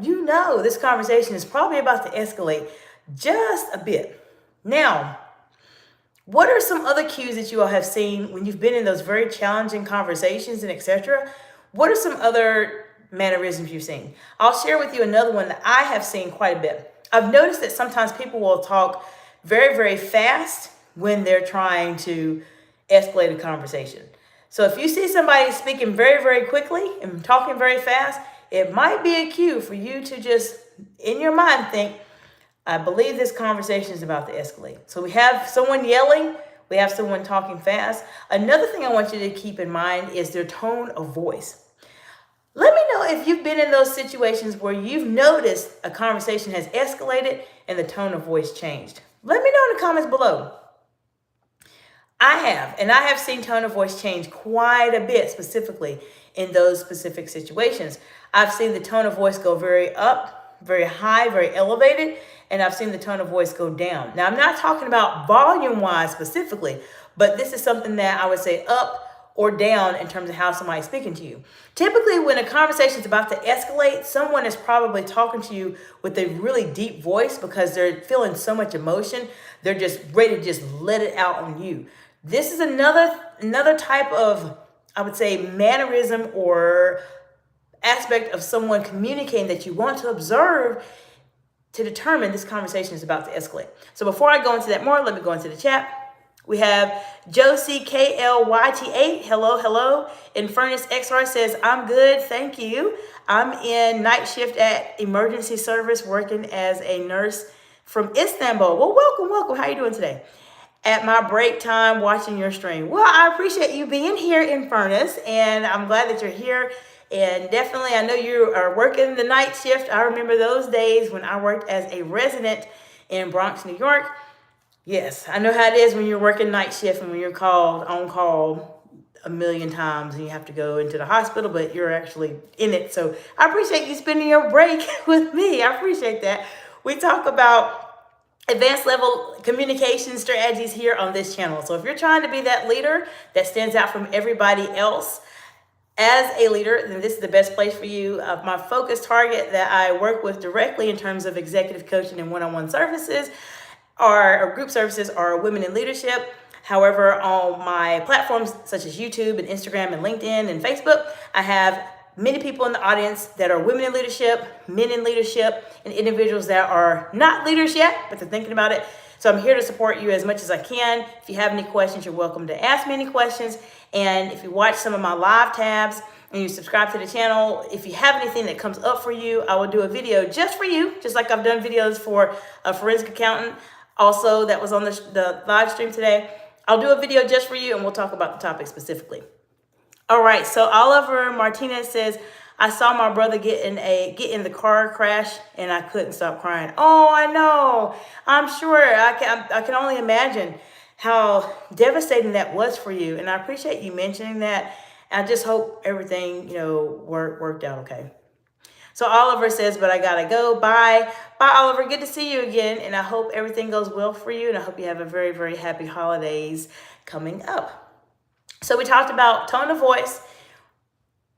this conversation is probably about to escalate just a bit. Now, what are some other cues that you all have seen when you've been in those very challenging conversations and etc.? What are some other mannerisms you've seen? I'll share with you another one that I have seen quite a bit. I've noticed that sometimes people will talk very, very fast when they're trying to escalate a conversation. So if you see somebody speaking very, very quickly and talking very fast, it might be a cue for you to just, in your mind, think, I believe this conversation is about to escalate. So we have someone yelling, we have someone talking fast. Another thing I want you to keep in mind is their tone of voice. Let me know if you've been in those situations where you've noticed a conversation has escalated and the tone of voice changed. Let me know in the comments below. I have seen tone of voice change quite a bit, specifically in those specific situations. I've seen the tone of voice go very up, very high, very elevated, and I've seen the tone of voice go down. Now, I'm not talking about volume-wise specifically, but this is something that I would say up or down in terms of how somebody's speaking to you. Typically, when a conversation is about to escalate, someone is probably talking to you with a really deep voice because they're feeling so much emotion. They're just ready to just let it out on you. This is another type of, I would say, mannerism or aspect of someone communicating that you want to observe to determine this conversation is about to escalate. So before I go into that more, let me go into the chat. We have Josie KLYT8. Hello. Infernus XR says, I'm good, thank you. I'm in night shift at emergency service working as a nurse from Istanbul. Well, welcome. How are you doing today? At my break time watching your stream. Well, I appreciate you being here, Infernus, and I'm glad that you're here. And definitely, I know you are working the night shift. I remember those days when I worked as a resident in Bronx, New York. Yes, I know how it is when you're working night shift and when you're called on call a million times and you have to go into the hospital, but you're actually in it. So I appreciate you spending your break with me. I appreciate that. We talk about advanced level communication strategies here on this channel. So if you're trying to be that leader that stands out from everybody else as a leader, then this is the best place for you. My focus target that I work with directly in terms of executive coaching and one-on-one services or group services are women in leadership. However, on my platforms such as YouTube and Instagram and LinkedIn and Facebook, I have many people in the audience that are women in leadership, men in leadership, and individuals that are not leaders yet, but they're thinking about it. So I'm here to support you as much as I can. If you have any questions, you're welcome to ask me any questions. And if you watch some of my live tabs and you subscribe to the channel, if you have anything that comes up for you, I will do a video just for you, just like I've done videos for a forensic accountant. Also, that was on the live stream today. I'll do a video just for you and we'll talk about the topic specifically. All right, so Oliver Martinez says, I saw my brother get in the car crash and I couldn't stop crying. Oh, I know. I'm sure. I can only imagine how devastating that was for you. And I appreciate you mentioning that. I just hope everything, worked out okay. So Oliver says, but I gotta go. Bye. Bye, Oliver. Good to see you again. And I hope everything goes well for you. And I hope you have a very, very happy holidays coming up. So we talked about tone of voice,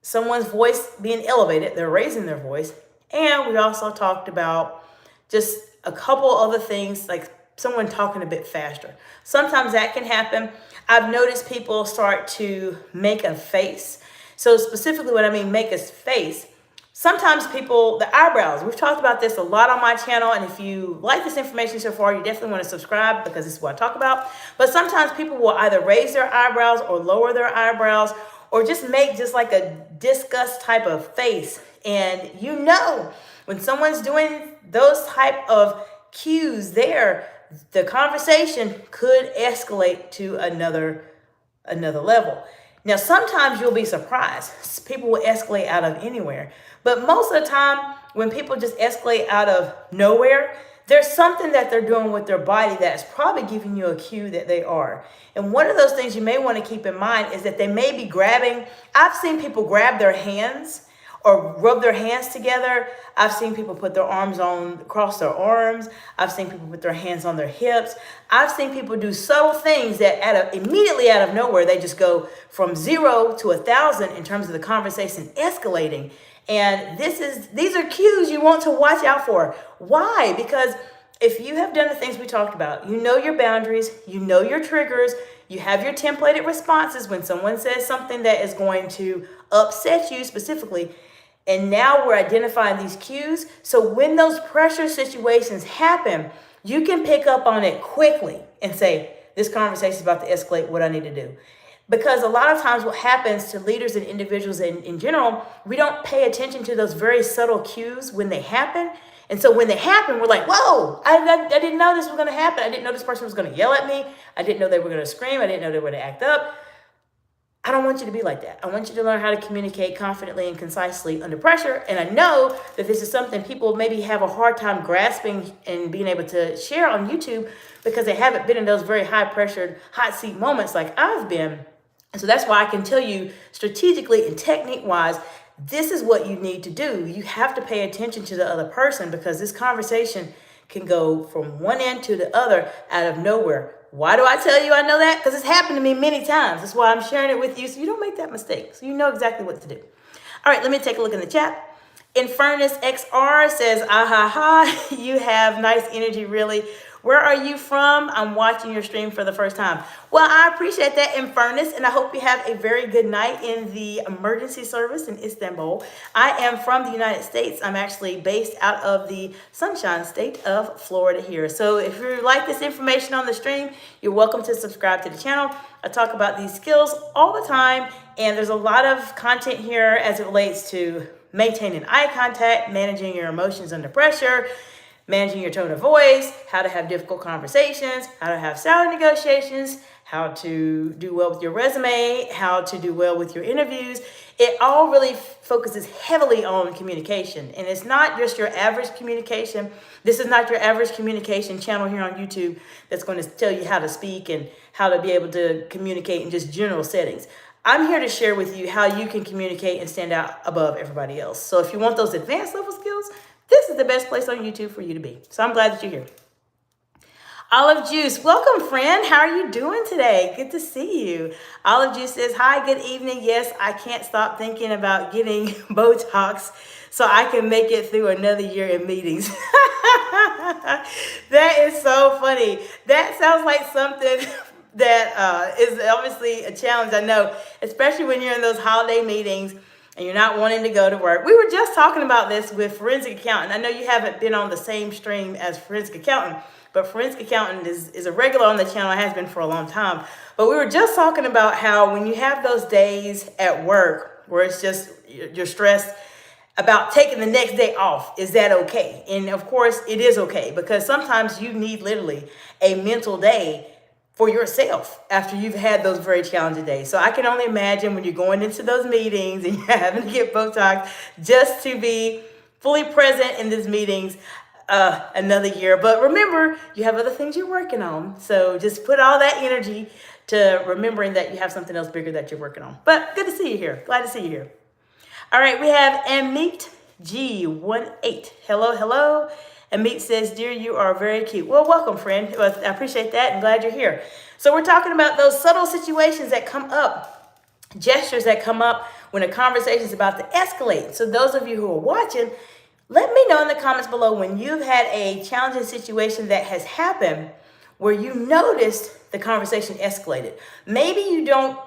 someone's voice being elevated, they're raising their voice. And we also talked about just a couple other things, like someone talking a bit faster. Sometimes that can happen. I've noticed people start to make a face. So specifically what I mean, make a face, sometimes people, the eyebrows, we've talked about this a lot on my channel. And if you like this information so far, you definitely want to subscribe because this is what I talk about. But sometimes people will either raise their eyebrows or lower their eyebrows or just make just like a disgust type of face. And when someone's doing those type of cues there, the conversation could escalate to another level. Now, sometimes you'll be surprised. People will escalate out of anywhere. But most of the time, when people just escalate out of nowhere, there's something that they're doing with their body that's probably giving you a cue that they are. And one of those things you may want to keep in mind is that they may be grabbing. I've seen people grab their hands or rub their hands together. I've seen people put their arms on, cross their arms. I've seen people put their hands on their hips. I've seen people do subtle things that immediately out of nowhere, they just go from 0 to 1,000 in terms of the conversation escalating. And these are cues you want to watch out for. Why? Because if you have done the things we talked about, you know your boundaries, you know your triggers, you have your templated responses when someone says something that is going to upset you specifically. And now we're identifying these cues. So when those pressure situations happen, you can pick up on it quickly and say, this conversation is about to escalate, what I need to do. Because a lot of times what happens to leaders and individuals in general, we don't pay attention to those very subtle cues when they happen. And so when they happen, we're like, whoa, I didn't know this was going to happen. I didn't know this person was going to yell at me. I didn't know they were going to scream. I didn't know they were going to act up. I don't want you to be like that. I want you to learn how to communicate confidently and concisely under pressure. And I know that this is something people maybe have a hard time grasping and being able to share on YouTube because they haven't been in those very high pressured, hot seat moments like I've been. And so that's why I can tell you strategically and technique wise, this is what you need to do. You have to pay attention to the other person because this conversation can go from one end to the other out of nowhere. Why do I tell you I know that? Because it's happened to me many times. That's why I'm sharing it with you so you don't make that mistake. So you know exactly what to do. All right, let me take a look in the chat. Infernus XR says, ah ha ha, you have nice energy, really. Where are you from? I'm watching your stream for the first time. Well, I appreciate that, Infernus, and I hope you have a very good night in the emergency service in Istanbul. I am from the United States. I'm actually based out of the sunshine state of Florida here. So if you like this information on the stream, you're welcome to subscribe to the channel. I talk about these skills all the time, and there's a lot of content here as it relates to maintaining eye contact, managing your emotions under pressure, managing your tone of voice, how to have difficult conversations, how to have salary negotiations, how to do well with your resume, how to do well with your interviews. It all really focuses heavily on communication. And it's not just your average communication. This is not your average communication channel here on YouTube that's going to tell you how to speak and how to be able to communicate in just general settings. I'm here to share with you how you can communicate and stand out above everybody else. So if you want those advanced level skills, this is the best place on YouTube for you to be. So I'm glad that you're here. Olive Juice, welcome, friend. How are you doing today? Good to see you. Olive Juice says, hi, good evening. Yes, I can't stop thinking about getting Botox so I can make it through another year in meetings. That is so funny. That sounds like something that is obviously a challenge, I know, especially when you're in those holiday meetings and you're not wanting to go to work. We were just talking about this with Forensic Accountant. I know you haven't been on the same stream as Forensic Accountant, but Forensic Accountant is a regular on the channel, has been for a long time. But we were just talking about how when you have those days at work where it's just, you're stressed about taking the next day off, is that okay? And of course it is okay, because sometimes you need literally a mental day for yourself after you've had those very challenging days. So I can only imagine when you're going into those meetings and you're having to get Botox just to be fully present in these meetings another year. But remember, you have other things you're working on. So just put all that energy to remembering that you have something else bigger that you're working on. But good to see you here. Glad to see you here. All right, we have Amit G18. Hello, hello. Amit says, dear, you are very cute. Well, welcome, friend. Well, I appreciate that and glad you're here. So we're talking about those subtle situations that come up, gestures that come up when a conversation is about to escalate. So those of you who are watching, let me know in the comments below when you've had a challenging situation that has happened where you noticed the conversation escalated. Maybe you don't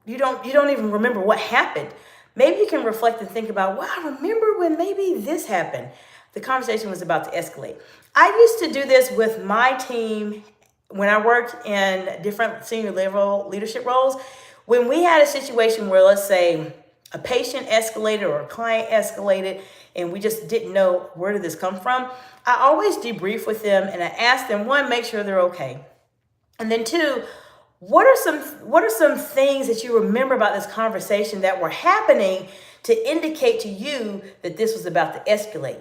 even remember what happened. Maybe you can reflect and think about, well, I remember when maybe this happened. The conversation was about to escalate. I used to do this with my team when I worked in different senior level leadership roles. When we had a situation where, let's say, a patient escalated or a client escalated and we just didn't know where did this come from, I always debrief with them and I ask them, one, make sure they're okay. And then two, what are some things that you remember about this conversation that were happening to indicate to you that this was about to escalate?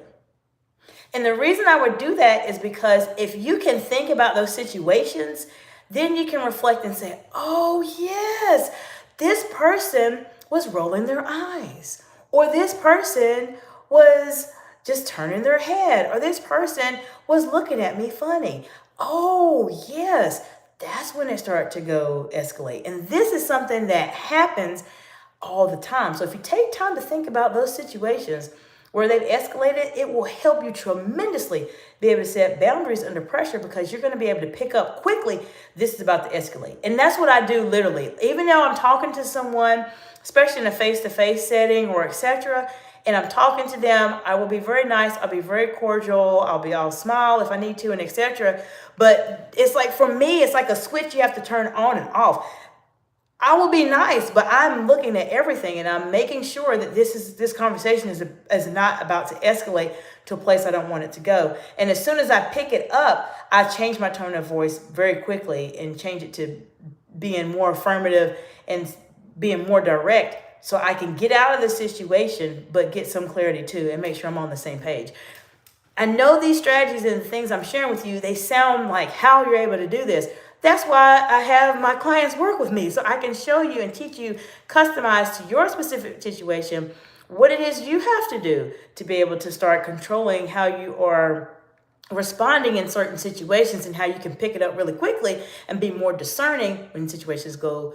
And the reason I would do that is because if you can think about those situations, then you can reflect and say, oh, yes, this person was rolling their eyes, or this person was just turning their head, or this person was looking at me funny. Oh, yes, that's when it started to go escalate. And this is something that happens all the time. So if you take time to think about those situations where they've escalated, it will help you tremendously be able to set boundaries under pressure, because you're going to be able to pick up quickly, this is about to escalate. And that's what I do literally. Even though I'm talking to someone, especially in a face-to-face setting or etc., and I'm talking to them, I will be very nice, I'll be very cordial, I'll smile if I need to, and etc. But it's like, for me, it's like a switch you have to turn on and off. I will be nice, but I'm looking at everything and I'm making sure that this conversation is not about to escalate to a place I don't want it to go. And as soon as I pick it up, I change my tone of voice very quickly and change it to being more affirmative and being more direct, so I can get out of the situation, but get some clarity too, and make sure I'm on the same page. I know these strategies and the things I'm sharing with you, they sound like how you're able to do this. That's why I have my clients work with me, so I can show you and teach you, customized to your specific situation, what it is you have to do to be able to start controlling how you are responding in certain situations, and how you can pick it up really quickly and be more discerning when situations go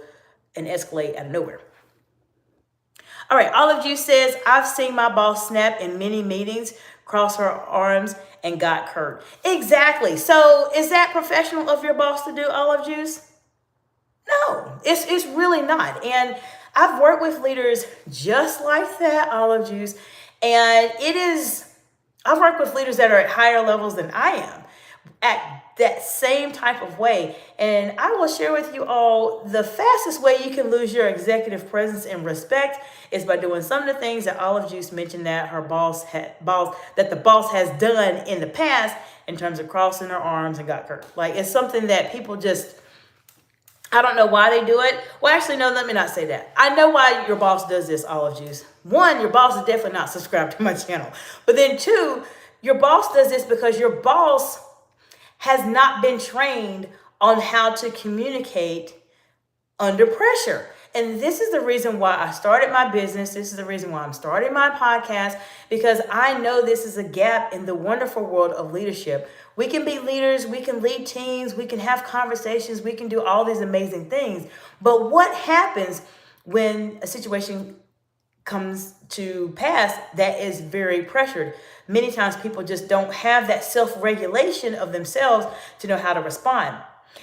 and escalate out of nowhere. All right, Olive Juice says, I've seen my boss snap in many meetings, cross her arms, and got hurt. Exactly. So is that professional of your boss to do, Olive Juice? No, it's really not. And I've worked with leaders just like that, Olive Juice. And I've worked with leaders that are at higher levels than I am, at that same type of way. And I will share with you all, the fastest way you can lose your executive presence and respect is by doing some of the things that Olive Juice mentioned that the boss has done in the past, in terms of crossing their arms and got hurt. Like, it's something that people just, I don't know why they do it. Well, actually, no, let me not say that. I know why your boss does this, Olive Juice. One, your boss is definitely not subscribed to my channel. But then two, your boss does this because your boss has not been trained on how to communicate under pressure. And this is the reason why I started my business. This is the reason why I'm starting my podcast, because I know this is a gap in the wonderful world of leadership. We can be leaders, we can lead teams, we can have conversations, we can do all these amazing things. But what happens when a situation comes to pass that is very pressured? Many times people just don't have that self-regulation of themselves to know how to respond.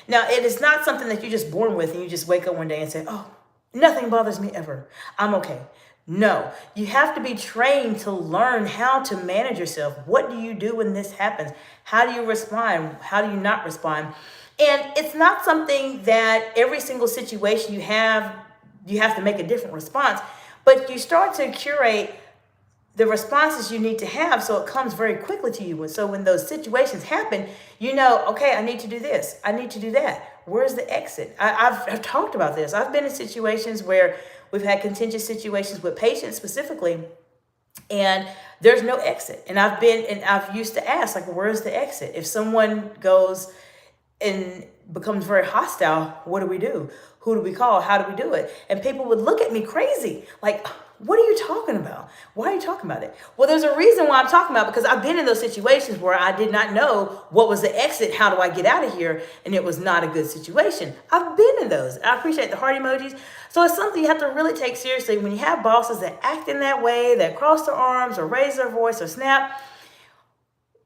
Now, it is not something that you're just born with and you just wake up one day and say, oh, nothing bothers me ever, I'm okay. No, you have to be trained to learn how to manage yourself. What do you do when this happens? How do you respond? How do you not respond? And it's not something that every single situation you have to make a different response, but you start to curate the responses you need to have so it comes very quickly to you. And so when those situations happen, you know, okay, I need to do this, I need to do that. Where's the exit? I've talked about this. I've been in situations where we've had contentious situations with patients specifically, and there's no exit. And I've used to ask, like, where's the exit? If someone goes and becomes very hostile, what do we do? Who do we call? How do we do it? And people would look at me crazy, like, what are you talking about? Why are you talking about it? Well, there's a reason why I'm talking about it, because I've been in those situations where I did not know what was the exit. How do I get out of here? And it was not a good situation. I've been in those. I appreciate the heart emojis. So it's something you have to really take seriously when you have bosses that act in that way, that cross their arms or raise their voice or snap.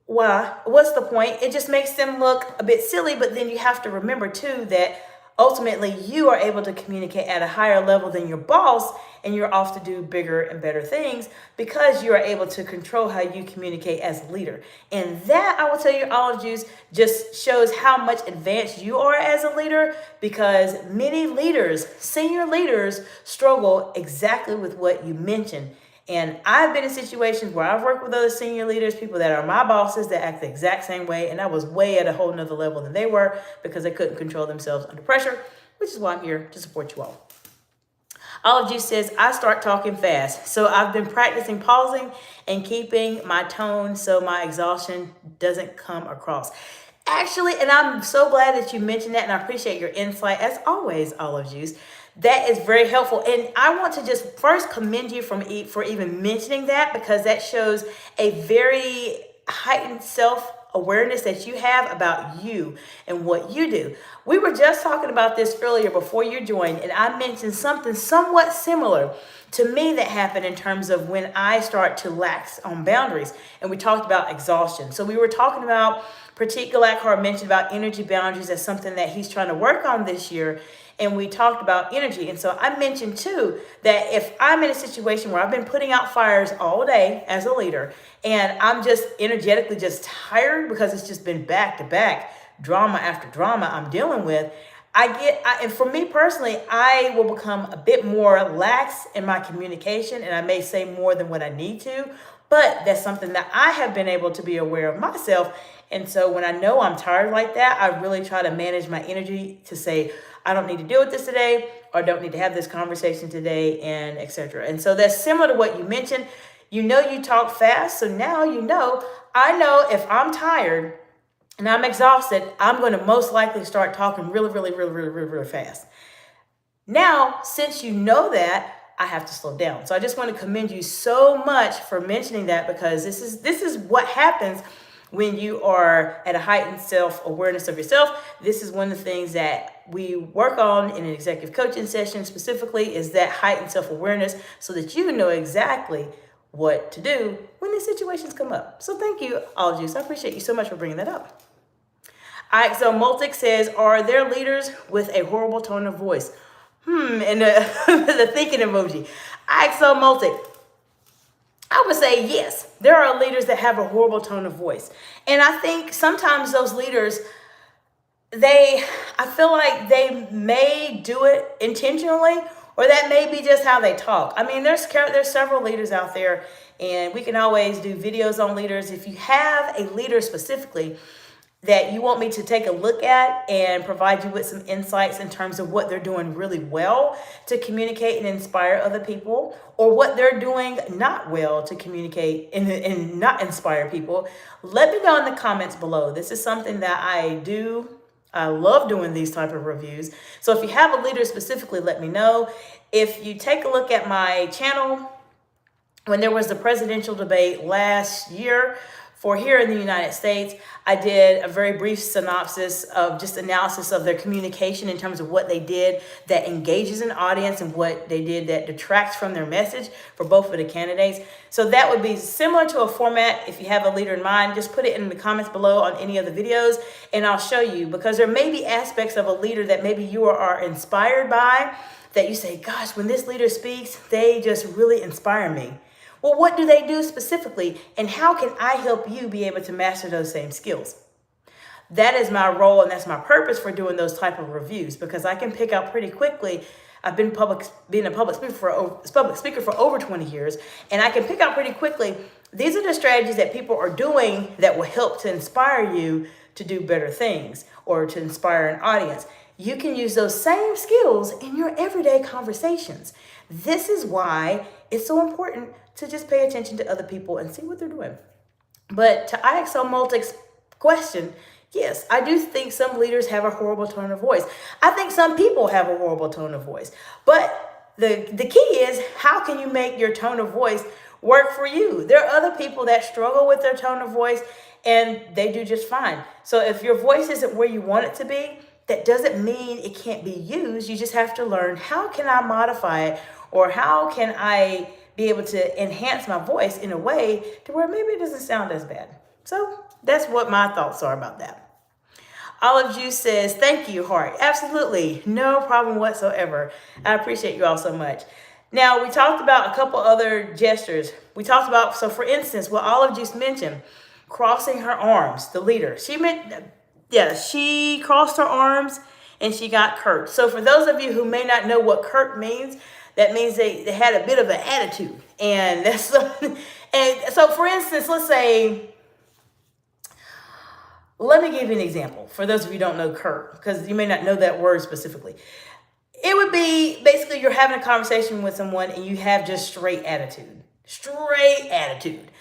Why? What's the point? It just makes them look a bit silly. But then you have to remember too that ultimately you are able to communicate at a higher level than your boss, and you're off to do bigger and better things because you are able to control how you communicate as a leader. And that, I will tell you, Olive Juice, just shows how much advanced you are as a leader, because many leaders, senior leaders, struggle exactly with what you mentioned. And I've been in situations where I've worked with other senior leaders, people that are my bosses, that act the exact same way. And I was way at a whole nother level than they were, because they couldn't control themselves under pressure, which is why I'm here to support you all. Olive Juice says, I start talking fast. So I've been practicing pausing and keeping my tone so my exhaustion doesn't come across. Actually, and I'm so glad that you mentioned that, and I appreciate your insight as always, Olive Juice. That is very helpful. And I want to just first commend you for even mentioning that, because that shows a very heightened self-awareness that you have about you and what you do. We were just talking about this earlier before you joined, and I mentioned something somewhat similar to me that happened in terms of when I start to lax on boundaries. And we talked about exhaustion. So we were talking about, Pratik Galatkar mentioned about energy boundaries as something that he's trying to work on this year. And we talked about energy. And so I mentioned too that if I'm in a situation where I've been putting out fires all day as a leader, and I'm just energetically just tired because it's just been back to back drama after drama I'm dealing with, and for me personally, I will become a bit more lax in my communication, and I may say more than what I need to, but that's something that I have been able to be aware of myself. And so when I know I'm tired like that, I really try to manage my energy to say, I don't need to deal with this today, or don't need to have this conversation today, and etc. And so that's similar to what you mentioned. You know, you talk fast, so now I know if I'm tired and I'm exhausted, I'm going to most likely start talking really fast. Now, since you know that, I have to slow down. So I just want to commend you so much for mentioning that, because this is what happens when you are at a heightened self-awareness of yourself. This is one of the things that we work on in an executive coaching session specifically, is that heightened self-awareness, so that you know exactly what to do when these situations come up. So thank you, All Juice. I appreciate you so much for bringing that up. IXL Multic says, are there leaders with a horrible tone of voice? And the thinking emoji. IXL Multic, I would say yes. There are leaders that have a horrible tone of voice. And I think sometimes those leaders, I feel like they may do it intentionally, or that may be just how they talk. I mean, there's several leaders out there, and we can always do videos on leaders. If you have a leader specifically that you want me to take a look at and provide you with some insights in terms of what they're doing really well to communicate and inspire other people, or what they're doing not well to communicate and not inspire people, let me know in the comments below. This is something that I do. I love doing these type of reviews. So if you have a leader specifically, let me know. If you take a look at my channel, when there was the presidential debate last year for here in the United States, I did a very brief synopsis of just analysis of their communication in terms of what they did that engages an audience, and what they did that detracts from their message for both of the candidates. So that would be similar to a format. If you have a leader in mind, just put it in the comments below on any of the videos, and I'll show you, because there may be aspects of a leader that maybe you are inspired by, that you say, gosh, when this leader speaks, they just really inspire me. Well, what do they do specifically, and how can I help you be able to master those same skills? That is my role, and that's my purpose for doing those type of reviews, because I can pick out pretty quickly. I've been a public speaker for over 20 years, and I can pick out pretty quickly, these are the strategies that people are doing that will help to inspire you to do better things, or to inspire an audience. You can use those same skills in your everyday conversations. This is why it's so important to just pay attention to other people and see what they're doing. But to IXL Multic's question, yes, I do think some leaders have a horrible tone of voice. I think some people have a horrible tone of voice. But the key is, how can you make your tone of voice work for you? There are other people that struggle with their tone of voice, and they do just fine. So if your voice isn't where you want it to be, that doesn't mean it can't be used. You just have to learn, how can I modify it, or how can I be able to enhance my voice in a way to where maybe it doesn't sound as bad. So that's what my thoughts are about that. Olive Juice says, thank you, Heart. Absolutely, no problem whatsoever. I appreciate you all so much. Now, we talked about a couple other gestures. We talked about, so for instance, what Olive Juice mentioned, crossing her arms, the leader. She crossed her arms and she got curt. So for those of you who may not know what curt means, that means they had a bit of an attitude. And that's and so for instance, let's say, let me give you an example. For those of you who don't know curt, because you may not know that word specifically. It would be basically you're having a conversation with someone and you have just straight attitude. Straight attitude.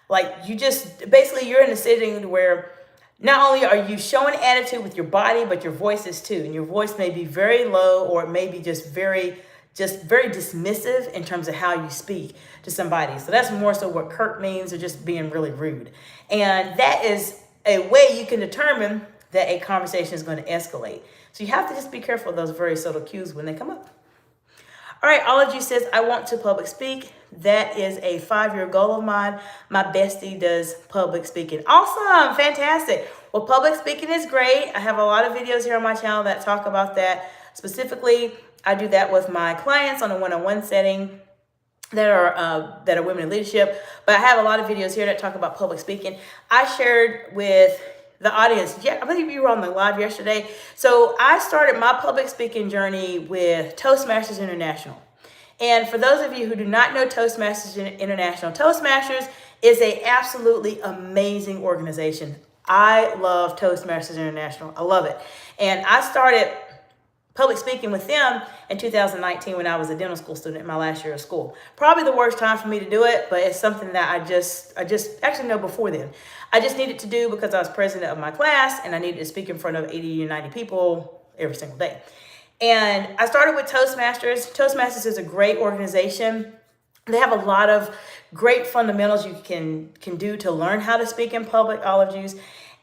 Like you just basically you're in a sitting where not only are you showing attitude with your body, but your voice is too. And your voice may be very low, or it may be just very dismissive in terms of how you speak to somebody. So that's more so what curt means, or just being really rude. And that is a way you can determine that a conversation is going to escalate. So you have to just be careful of those very subtle cues when they come up. All right, Ology says, I want to public speak. That is a 5-year goal of mine. My bestie does public speaking. Awesome, fantastic. Well, public speaking is great. I have a lot of videos here on my channel that talk about that. Specifically, I do that with my clients on a one-on-one setting that are women in leadership. But I have a lot of videos here that talk about public speaking. I shared with the audience, yeah, I believe you were on the live yesterday. So I started my public speaking journey with Toastmasters International. And for those of you who do not know Toastmasters International, Toastmasters is a absolutely amazing organization. I love Toastmasters International. I love it. And I started public speaking with them in 2019 when I was a dental school student in my last year of school. Probably the worst time for me to do it, but it's something that I just actually know before then. I just needed to do because I was president of my class and I needed to speak in front of 80 or 90 people every single day. And I started with Toastmasters. Toastmasters is a great organization. They have a lot of great fundamentals you can do to learn how to speak in public, all of you.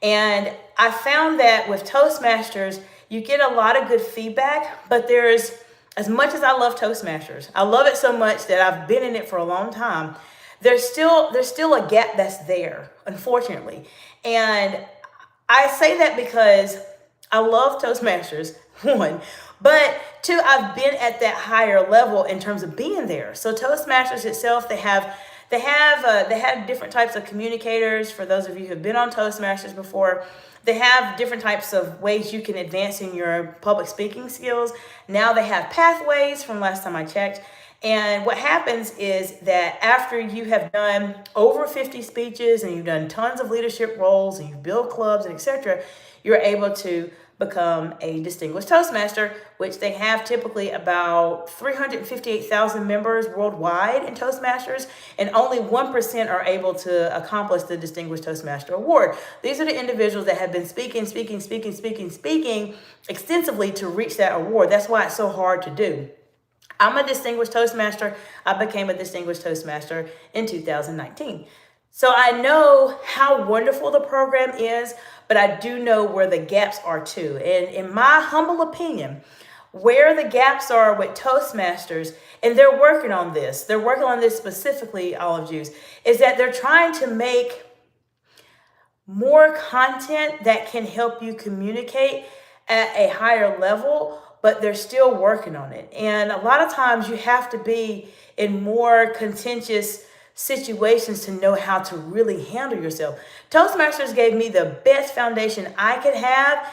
And I found that with Toastmasters, you get a lot of good feedback, but there's, as much as I love Toastmasters, I love it so much that I've been in it for a long time, there's still a gap that's there, unfortunately. And I say that because I love Toastmasters, one, but two, I've been at that higher level in terms of being there. So Toastmasters itself, they have different types of communicators. For those of you who have been on Toastmasters before, they have different types of ways you can advance in your public speaking skills. Now they have pathways from last time I checked. And what happens is that after you have done over 50 speeches and you've done tons of leadership roles and you build clubs and etc., you're able to become a distinguished Toastmaster, which they have typically about 358,000 members worldwide in Toastmasters, and only 1% are able to accomplish the Distinguished Toastmaster Award. These are the individuals that have been speaking extensively to reach that award. That's why it's so hard to do. I'm a Distinguished Toastmaster. I became a Distinguished Toastmaster in 2019. So I know how wonderful the program is, but I do know where the gaps are too. And in my humble opinion, where the gaps are with Toastmasters, and they're working on this specifically, all of you, is that they're trying to make more content that can help you communicate at a higher level, but they're still working on it. And a lot of times you have to be in more contentious situations to know how to really handle yourself. Toastmasters gave me the best foundation I could have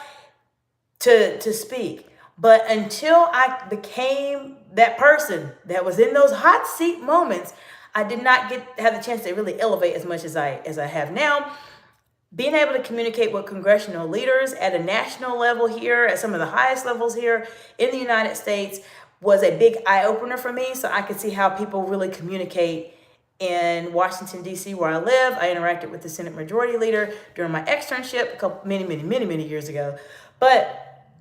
to speak. But until I became that person that was in those hot seat moments, I did not have the chance to really elevate as much as I have now. Being able to communicate with congressional leaders at a national level here, at some of the highest levels here in the United States, was a big eye-opener for me, so I could see how people really communicate in Washington, D.C., where I live. I interacted with the Senate Majority Leader during my externship many years ago. But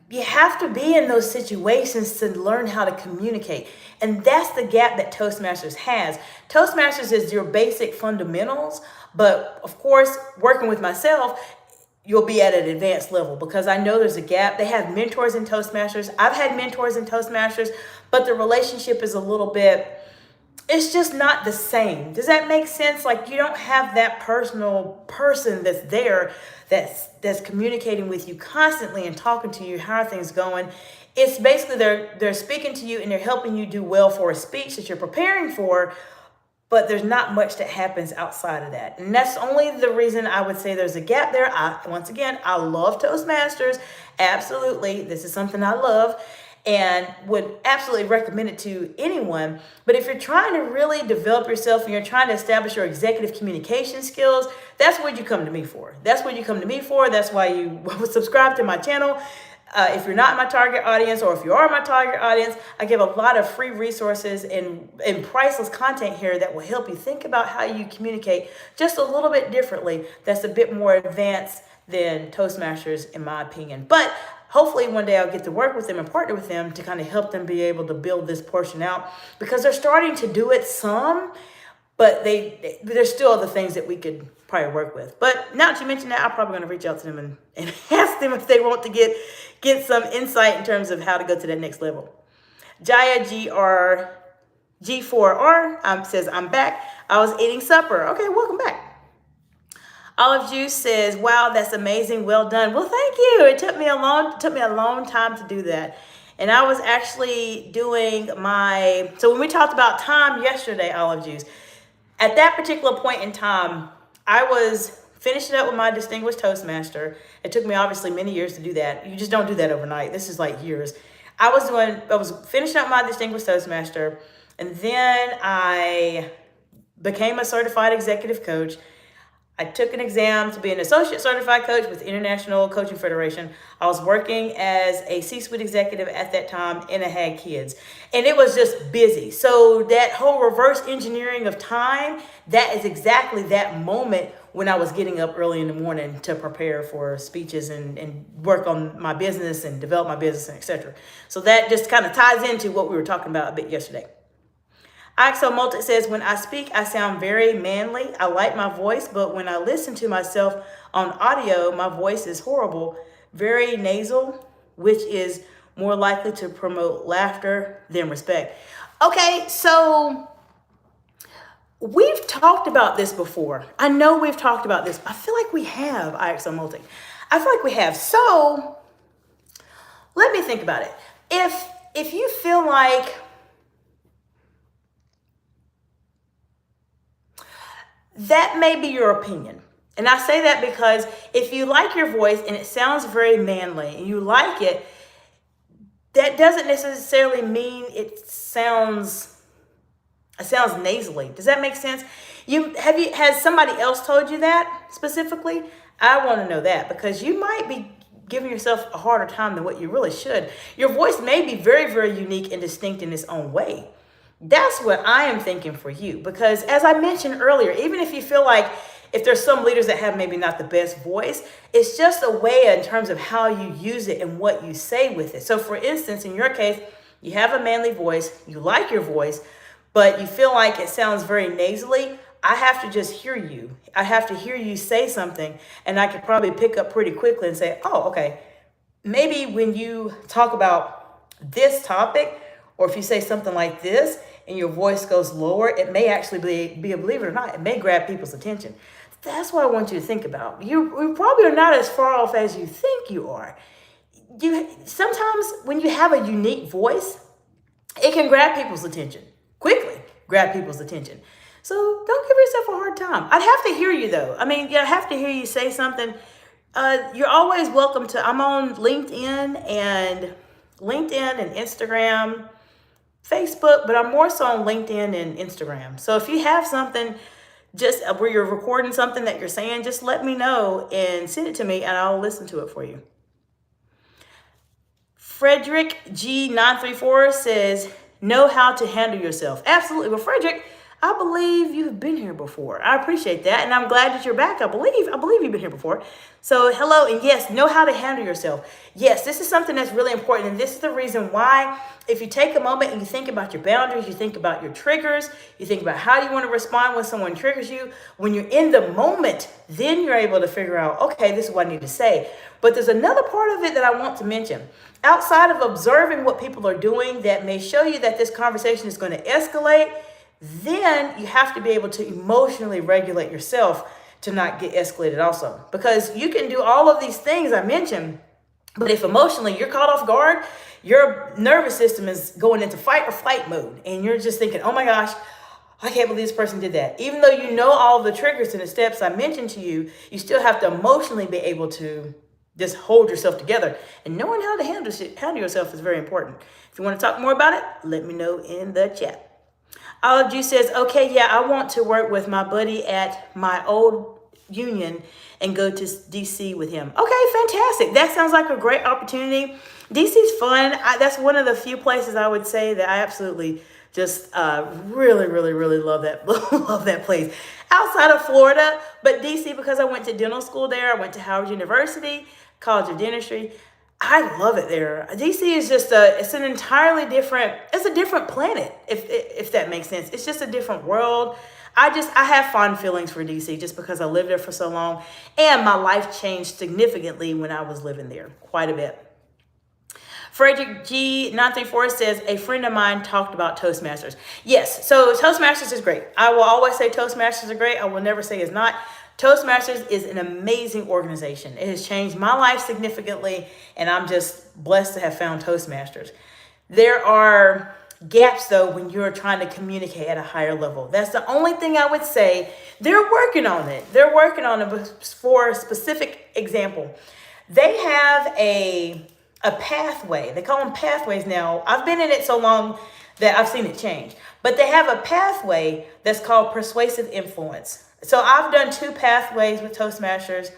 you have to be in those situations to learn how to communicate. And that's the gap that Toastmasters has. Toastmasters is your basic fundamentals, but of course, working with myself, you'll be at an advanced level because I know there's a gap. They have mentors in Toastmasters. I've had mentors in Toastmasters, but the relationship is a little bit, it's just not the same. Does that make sense? Like you don't have that personal person that's there that's communicating with you constantly and talking to you. How are things going? It's basically they're speaking to you and they're helping you do well for a speech that you're preparing for, but there's not much that happens outside of that. And that's only the reason I would say there's a gap there. Once again, I love Toastmasters. Absolutely. This is something I love and would absolutely recommend it to anyone. But if you're trying to really develop yourself and you're trying to establish your executive communication skills, that's what you come to me for. That's what you come to me for. That's why you subscribe to my channel. If you're not my target audience, or if you are my target audience, I give a lot of free resources and priceless content here that will help you think about how you communicate just a little bit differently. That's a bit more advanced than Toastmasters, in my opinion. But hopefully one day I'll get to work with them and partner with them to kind of help them be able to build this portion out, because they're starting to do it some, but there's still other things that we could probably work with. But now that you mentioned that, I'm probably going to reach out to them and ask them if they want to get some insight in terms of how to go to that next level. Jaya G4R says, I'm back. I was eating supper. Okay, welcome back. Olive Juice says, wow, that's amazing. Well done. Well, thank you. It took me a long time to do that. And I was actually doing so when we talked about time yesterday, Olive Juice, at that particular point in time, I was finishing up with my Distinguished Toastmaster. It took me obviously many years to do that. You just don't do that overnight. This is like years. I was finishing up my Distinguished Toastmaster, and then I became a certified executive coach. I took an exam to be an associate certified coach with the International Coaching Federation. I was working as a C-suite executive at that time, and I had kids. And it was just busy. So that whole reverse engineering of time, that is exactly that moment when I was getting up early in the morning to prepare for speeches and work on my business and develop my business, and etc. So that just kind of ties into what we were talking about a bit yesterday. Axel Multi says, when I speak, I sound very manly. I like my voice, but when I listen to myself on audio, my voice is horrible, very nasal, which is more likely to promote laughter than respect. Okay, so we've talked about this before. I know we've talked about this. I feel like we have, Axel Multi. I feel like we have. So let me think about it. If you feel like that may be your opinion. And I say that because if you like your voice and it sounds very manly and you like it, that doesn't necessarily mean it sounds nasally. Does that make sense? Has somebody else told you that specifically? I want to know that, because you might be giving yourself a harder time than what you really should. Your voice may be very, very unique and distinct in its own way. That's what I am thinking for you, because as I mentioned earlier, even if you feel like if there's some leaders that have maybe not the best voice, it's just a way in terms of how you use it and what you say with it. So for instance, in your case, you have a manly voice, you like your voice, but you feel like it sounds very nasally. I have to just hear you. I have to hear you say something, and I could probably pick up pretty quickly and say, oh, okay, maybe when you talk about this topic, or if you say something like this and your voice goes lower, it may actually be a, believe it or not, it may grab people's attention. That's what I want you to think about. You probably are not as far off as you think you are. Sometimes when you have a unique voice, it can grab people's attention, quickly grab people's attention. So don't give yourself a hard time. I'd have to hear you though. I mean, I have to hear you say something. You're always welcome to, I'm on LinkedIn and Instagram, Facebook, but I'm more so on LinkedIn and Instagram. So if you have something just where you're recording something that you're saying, just let me know and send it to me and I'll listen to it for you. Frederick G934 says, know how to handle yourself. Absolutely. Well, Frederick, I believe you've been here before. I appreciate that. And I'm glad that you're back. I believe you've been here before. So hello, and yes, know how to handle yourself. Yes, this is something that's really important. And this is the reason why, if you take a moment and you think about your boundaries, you think about your triggers, you think about how you want to respond when someone triggers you, when you're in the moment, then you're able to figure out, okay, this is what I need to say. But there's another part of it that I want to mention. Outside of observing what people are doing that may show you that this conversation is going to escalate, then you have to be able to emotionally regulate yourself to not get escalated also. Because you can do all of these things I mentioned, but if emotionally you're caught off guard, your nervous system is going into fight or flight mode. And you're just thinking, oh my gosh, I can't believe this person did that. Even though you know all the triggers and the steps I mentioned to you, you still have to emotionally be able to just hold yourself together. And knowing how to handle yourself is very important. If you want to talk more about it, let me know in the chat. Olive Juice says, okay, yeah, I want to work with my buddy at my old Union and go to DC with him. Okay, fantastic. That sounds like a great opportunity. DC's fun. That's one of the few places I would say that I absolutely just really, really, really love that love that place. Outside of Florida, but DC, because I went to dental school there, I went to Howard University, College of Dentistry. I love it there. DC is just it's an entirely different, it's a different planet, if that makes sense. It's just a different world. I have fond feelings for DC just because I lived there for so long, and my life changed significantly when I was living there, quite a bit. Frederick G934 says, a friend of mine talked about Toastmasters. Yes, so Toastmasters is great. I will always say Toastmasters are great. I will never say it's not. Toastmasters is an amazing organization. It has changed my life significantly, and I'm just blessed to have found Toastmasters. There are gaps, though, when you're trying to communicate at a higher level. That's the only thing I would say. They're working on it. They're working on it. But for a specific example, they have a pathway. They call them pathways now. I've been in it so long that I've seen it change. But they have a pathway that's called persuasive influence. So I've done 2 pathways with Toastmasters.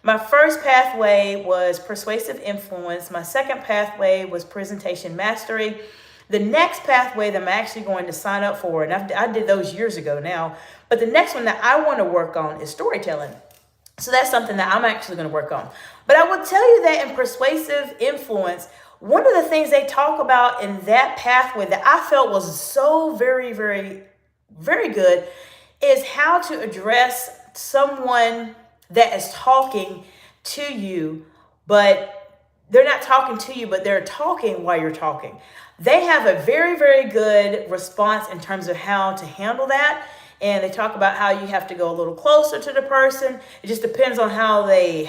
My first pathway was persuasive influence. My second pathway was presentation mastery. The next pathway that I'm actually going to sign up for, and I did those years ago now, but the next one that I want to work on is storytelling. So that's something that I'm actually going to work on. But I will tell you that in persuasive influence, one of the things they talk about in that pathway that I felt was so very, very, very good is how to address someone that is talking to you, but they're not talking to you, but they're talking while you're talking. They have a very, very good response in terms of how to handle that. And they talk about how you have to go a little closer to the person. It just depends on how they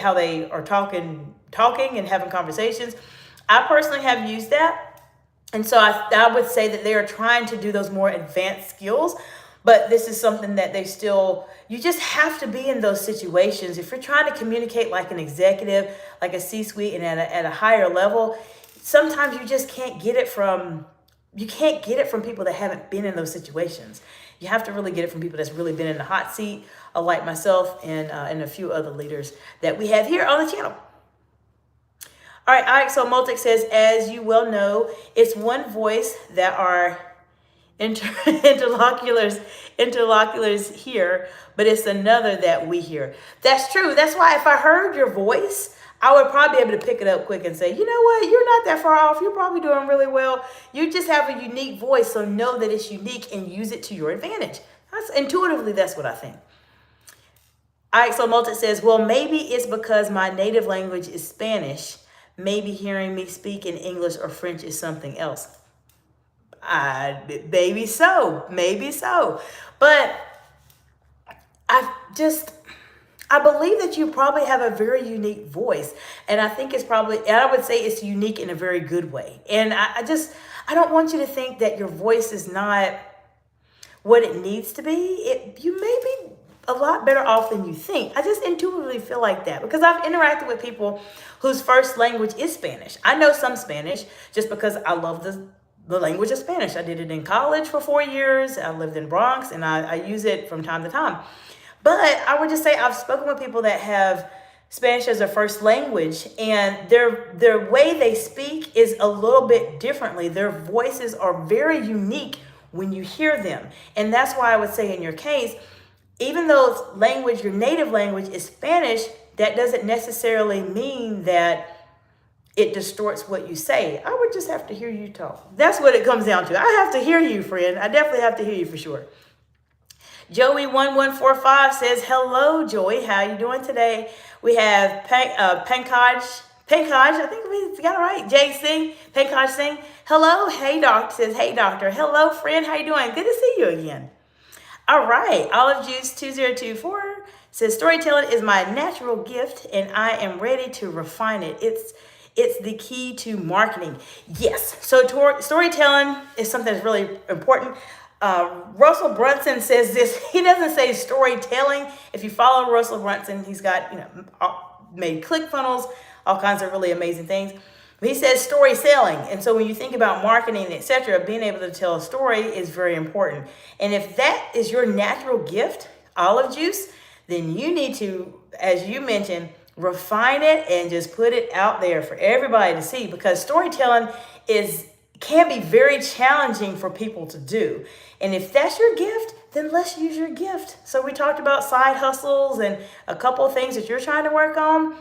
are talking and having conversations. I personally have used that. And so I would say that they are trying to do those more advanced skills. But this is something that you just have to be in those situations. If you're trying to communicate like an executive, like a C-suite, and at a higher level, sometimes you just can't get it from people that haven't been in those situations. You have to really get it from people that's really been in the hot seat, like myself and a few other leaders that we have here on the channel. All right, IXO Multic says, as you well know, it's one voice that our interlocutors hear, but it's another that we hear. That's true. That's why if I heard your voice, I would probably be able to pick it up quick and say, you know what, you're not that far off. You're probably doing really well. You just have a unique voice, so know that it's unique and use it to your advantage. Intuitively, that's what I think. IXO Multi says, well, maybe it's because my native language is Spanish. Maybe hearing me speak in English or French is something else. Maybe so. But I believe that you probably have a very unique voice. And I think I would say it's unique in a very good way. And I don't want you to think that your voice is not what it needs to be. You may be a lot better off than you think. I just intuitively feel like that because I've interacted with people whose first language is Spanish. I know some Spanish just because I love the language of Spanish. I did it in college for 4 years. I lived in Bronx and I use it from time to time. But I would just say I've spoken with people that have Spanish as their first language, and their way they speak is a little bit differently. Their voices are very unique when you hear them. And that's why I would say in your case, even though your native language is Spanish, that doesn't necessarily mean that it distorts what you say. I would just have to hear you talk. That's what it comes down to. I have to hear you, friend. I definitely have to hear you for sure. Joey1145 says, hello, Joey. How you doing today? We have Pankaj, I think we got it right. Jay Singh, Pankaj Singh. Hello, hey, doctor. Says, hey, doctor. Hello, friend. How you doing? Good to see you again. All right. Olive Juice 2024 says, storytelling is my natural gift, and I am ready to refine it. It's the key to marketing. Yes. So storytelling is something that's really important. Russell Brunson says this. He doesn't say storytelling. If you follow Russell Brunson, he's got, made ClickFunnels, all kinds of really amazing things. But he says story selling. And so when you think about marketing, etc., being able to tell a story is very important. And if that is your natural gift, Olive Juice, then you need to, as you mentioned, refine it and just put it out there for everybody to see, because storytelling can be very challenging for people to do. And if that's your gift, then let's use your gift. So we talked about side hustles and a couple of things that you're trying to work on.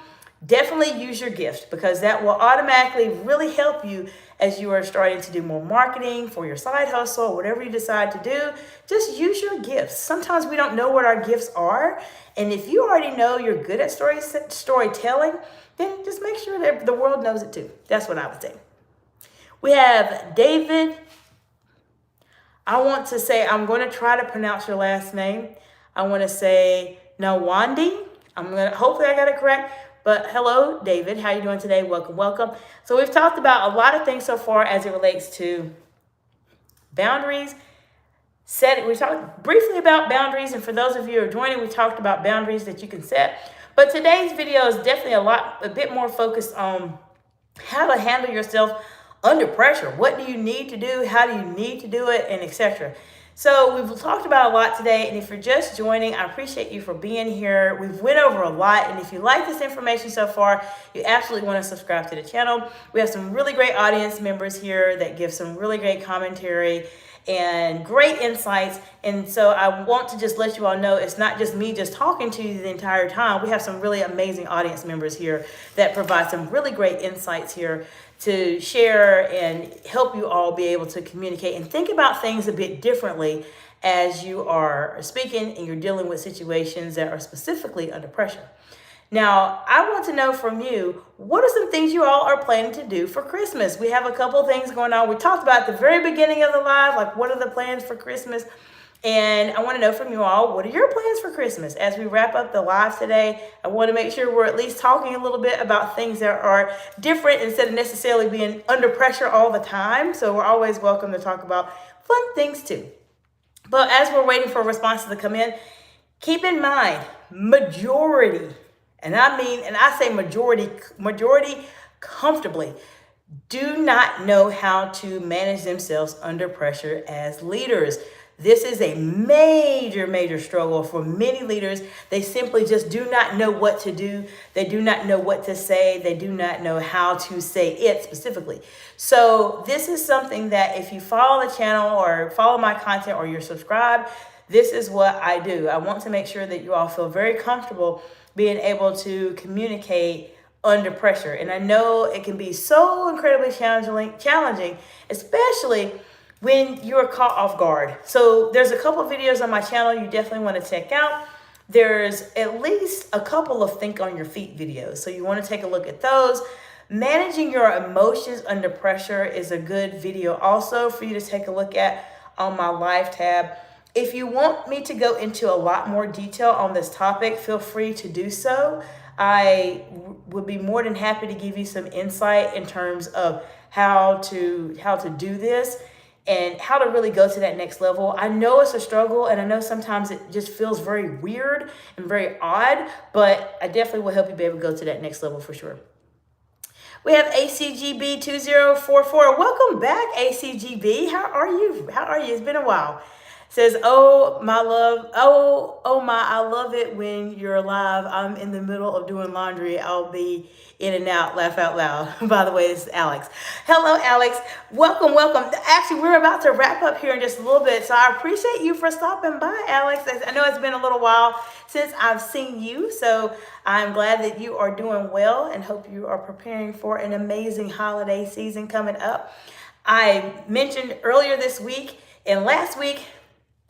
Definitely use your gift, because that will automatically really help you as you are starting to do more marketing for your side hustle or whatever you decide to do. Just use your gifts. Sometimes we don't know what our gifts are. And if you already know you're good at storytelling, then just make sure that the world knows it too. That's what I would say. We have David. I want to say, I'm going to try to pronounce your last name. I want to say Nawandi. Hopefully I got it correct. But hello, David. How are you doing today? Welcome, welcome. So we've talked about a lot of things so far as it relates to boundaries. We talked briefly about boundaries, and for those of you who are joining, we talked about boundaries that you can set. But today's video is definitely a bit more focused on how to handle yourself under pressure. What do you need to do? How do you need to do it? And etc. So we've talked about a lot today, and if you're just joining, I appreciate you for being here. We've went over a lot, and if you like this information so far, you absolutely want to subscribe to the channel. We have some really great audience members here that give some really great commentary and great insights. And so I want to just let you all know, it's not just me just talking to you the entire time. We have some really amazing audience members here that provide some really great insights here to share and help you all be able to communicate and think about things a bit differently as you are speaking and you're dealing with situations that are specifically under pressure. Now, I want to know from you, what are some things you all are planning to do for Christmas? We have a couple things going on. We talked about at the very beginning of the live, like what are the plans for Christmas? And I want to know from you all, what are your plans for Christmas? As we wrap up the live today, I want to make sure we're at least talking a little bit about things that are different instead of necessarily being under pressure all the time. So we're always welcome to talk about fun things too. But as we're waiting for responses to come in, keep in mind, majority, and I say majority comfortably, do not know how to manage themselves under pressure as leaders. This is a major, major struggle for many leaders. They simply just do not know what to do. They do not know what to say. They do not know how to say it specifically. So this is something that if you follow the channel or follow my content or you're subscribed, this is what I do. I want to make sure that you all feel very comfortable being able to communicate under pressure. And I know it can be so incredibly challenging, especially when you're caught off guard. So there's a couple videos on my channel you definitely want to check out. There's at least a couple of think on your feet videos. So you want to take a look at those. Managing your emotions under pressure is a good video also for you to take a look at on my live tab. If you want me to go into a lot more detail on this topic, feel free to do so. I would be more than happy to give you some insight in terms of how to do this and how to really go to that next level. I know it's a struggle, and I know sometimes it just feels very weird and very odd, but I definitely will help you be able to go to that next level for sure. We have ACGB2044. Welcome back, ACGB. How are you? It's been a while. Says, oh, my love, I love it when you're live. I'm in the middle of doing laundry. I'll be in and out, laugh out loud. By the way, this is Alex. Hello, Alex. Welcome, welcome. Actually, we're about to wrap up here in just a little bit, so I appreciate you for stopping by, Alex. I know it's been a little while since I've seen you, so I'm glad that you are doing well and hope you are preparing for an amazing holiday season coming up. I mentioned earlier this week and last week,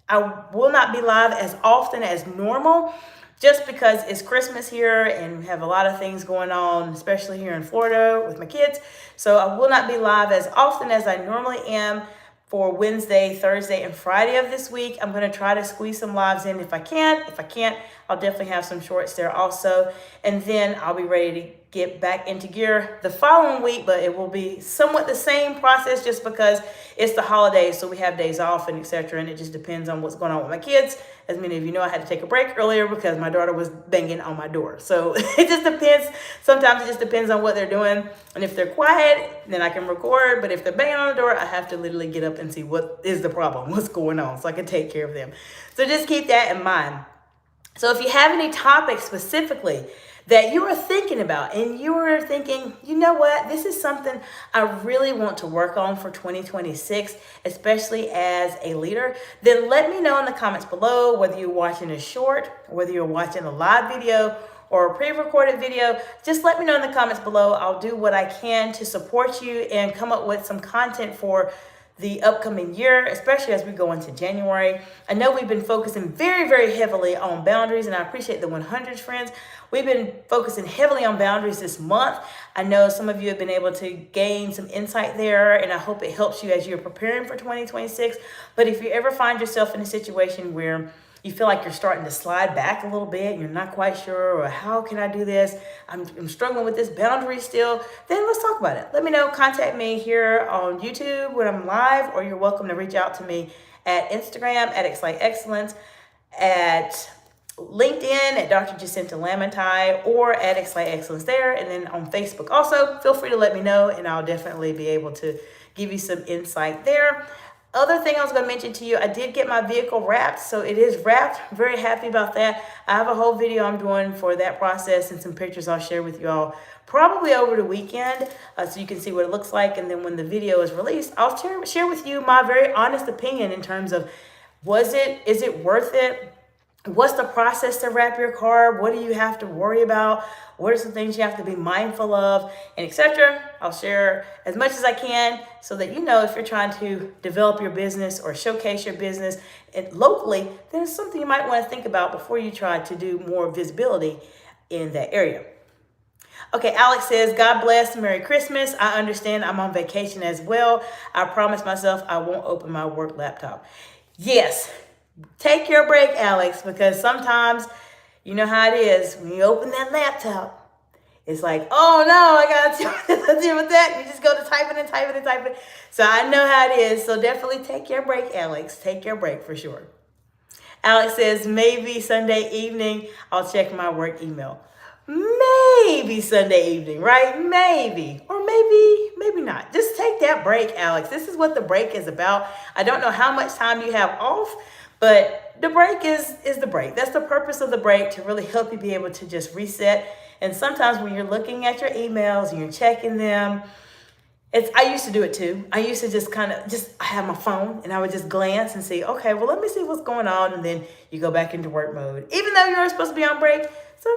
I will not be live as often as normal just because it's Christmas here and we have a lot of things going on, especially here in Florida with my kids. So I will not be live as often as I normally am for Wednesday, Thursday, and Friday of this week. I'm going to try to squeeze some lives in if I can. If I can't, I'll definitely have some shorts there also. And then I'll be ready to get back into gear the following week, but it will be somewhat the same process just because it's the holidays, so we have days off and etc. And it just depends on what's going on with my kids. As many of you know, I had to take a break earlier because my daughter was banging on my door. So it just depends. Sometimes it just depends on what they're doing. And if they're quiet, then I can record. But if they're banging on the door, I have to literally get up and see what is the problem, what's going on, so I can take care of them. So just keep that in mind. So if you have any topics specifically that you are thinking about and you are thinking, you know what, this is something I really want to work on for 2026, especially as a leader, then let me know in the comments below, whether you're watching a short, whether you're watching a live video or a pre-recorded video. Just let me know in the comments below. I'll do what I can to support you and come up with some content for the upcoming year, especially as we go into January. I know we've been focusing very, very heavily on boundaries, and I appreciate the 100s, friends. We've been focusing heavily on boundaries this month. I know some of you have been able to gain some insight there, and I hope it helps you as you're preparing for 2026. But if you ever find yourself in a situation where you feel like you're starting to slide back a little bit, you're not quite sure, or how can I do this? I'm struggling with this boundary still, then let's talk about it. Let me know, contact me here on YouTube when I'm live, or you're welcome to reach out to me at Instagram at Escalate Excellence, at LinkedIn at Dr. Jacinta Lamantai, or at Escalate Excellence there, and then on Facebook also. Feel free to let me know, and I'll definitely be able to give you some insight there. Other thing I was going to mention to you, I did get my vehicle wrapped, so it is wrapped. Very happy about that. I have a whole video I'm doing for that process and some pictures I'll share with you all probably over the weekend, so you can see what it looks like. And then when the video is released, I'll share with you my very honest opinion in terms of is it worth it? What's the process to wrap your car? What do you have to worry about? What are some things you have to be mindful of, and etc. I'll share as much as I can so that you know if you're trying to develop your business or showcase your business locally, then it's something you might want to think about before you try to do more visibility in that area. Okay, Alex says, God bless, Merry Christmas. I understand I'm on vacation as well. I promise myself I won't open my work laptop. Yes. Take your break, Alex, because sometimes you know how it is. When you open that laptop, it's like, oh no, I gotta deal with that. You just go to typing and typing and typing. So I know how it is. So definitely take your break, Alex. Take your break for sure. Alex says, maybe Sunday evening, I'll check my work email. Maybe Sunday evening, right? Maybe. Or maybe not. Just take that break, Alex. This is what the break is about. I don't know how much time you have off, but the break is the break. That's the purpose of the break, to really help you be able to just reset. And sometimes when you're looking at your emails and you're checking them, I used to do it too. I used to just I have my phone and I would just glance and see, okay, well, let me see what's going on. And then you go back into work mode, even though you're supposed to be on break. So,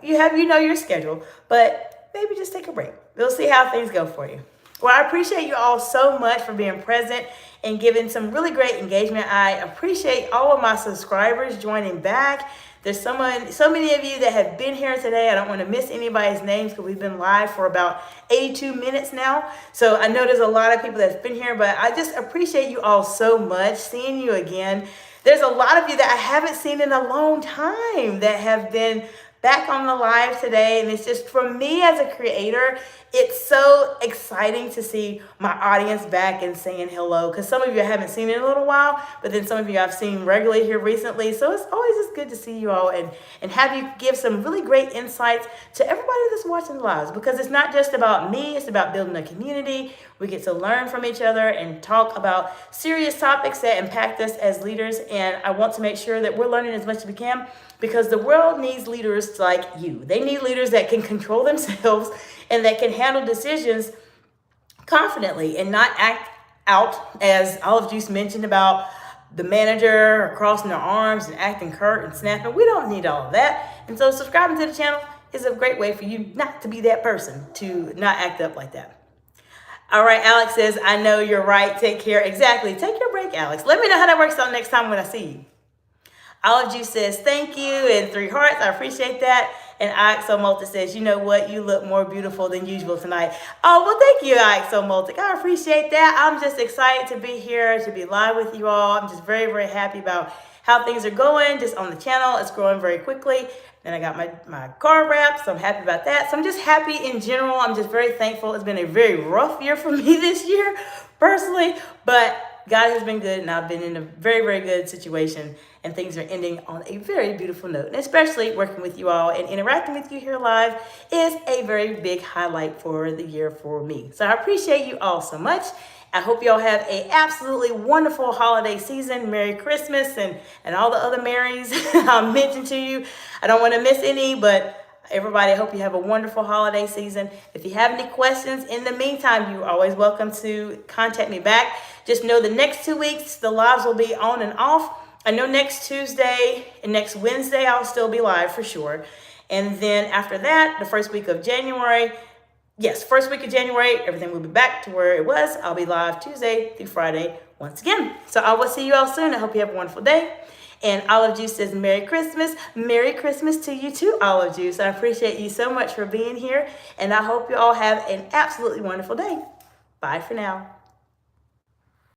you know your schedule, but maybe just take a break. We'll see how things go for you. Well, I appreciate you all so much for being present and giving some really great engagement. I appreciate all of my subscribers joining back. There's so many of you that have been here today. I don't want to miss anybody's names because we've been live for about 82 minutes now. So I know there's a lot of people that's been here, but I just appreciate you all so much. Seeing you again. There's a lot of you that I haven't seen in a long time that have been back on the live today. And it's just, for me as a creator, it's so exciting to see my audience back and saying hello, because some of you I haven't seen in a little while, but then some of you I've seen regularly here recently. So it's always just good to see you all and have you give some really great insights to everybody that's watching the lives, because it's not just about me, it's about building a community. We get to learn from each other and talk about serious topics that impact us as leaders. And I want to make sure that we're learning as much as we can, because the world needs leaders like you. They need leaders that can control themselves and that can handle decisions confidently and not act out, as Olive Juice mentioned about the manager crossing their arms and acting curt and snapping. We don't need all of that. And so subscribing to the channel is a great way for you not to be that person, to not act up like that. All right, Alex says, I know you're right. Take care. Exactly. Take your break, Alex. Let me know how that works out next time when I see you. Olive Juice says, thank you, and 3 hearts. I appreciate that. And Ixomultic says, you know what? You look more beautiful than usual tonight. Oh, well, thank you, Ixomultic. I appreciate that. I'm just excited to be here, to be live with you all. I'm just very, very happy about how things are going just on the channel. It's growing very quickly. Then I got my car wrapped, so I'm happy about that. So I'm just happy in general. I'm just very thankful. It's been a very rough year for me this year, personally, but God has been good, and I've been in a very, very good situation, and things are ending on a very beautiful note. And especially working with you all and interacting with you here live is a very big highlight for the year for me. So I appreciate you all so much. I hope y'all have an absolutely wonderful holiday season. Merry Christmas and all the other Marys I mentioned to you. I don't want to miss any, but everybody, I hope you have a wonderful holiday season. If you have any questions in the meantime, you're always welcome to contact me back. Just know the next 2 weeks, the lives will be on and off. I know next Tuesday and next Wednesday, I'll still be live for sure. And then after that, the first week of January, first week of January, everything will be back to where it was. I'll be live Tuesday through Friday once again. So I will see you all soon. I hope you have a wonderful day. And Olive Juice says Merry Christmas. Merry Christmas to you too, Olive Juice. I appreciate you so much for being here. And I hope you all have an absolutely wonderful day. Bye for now.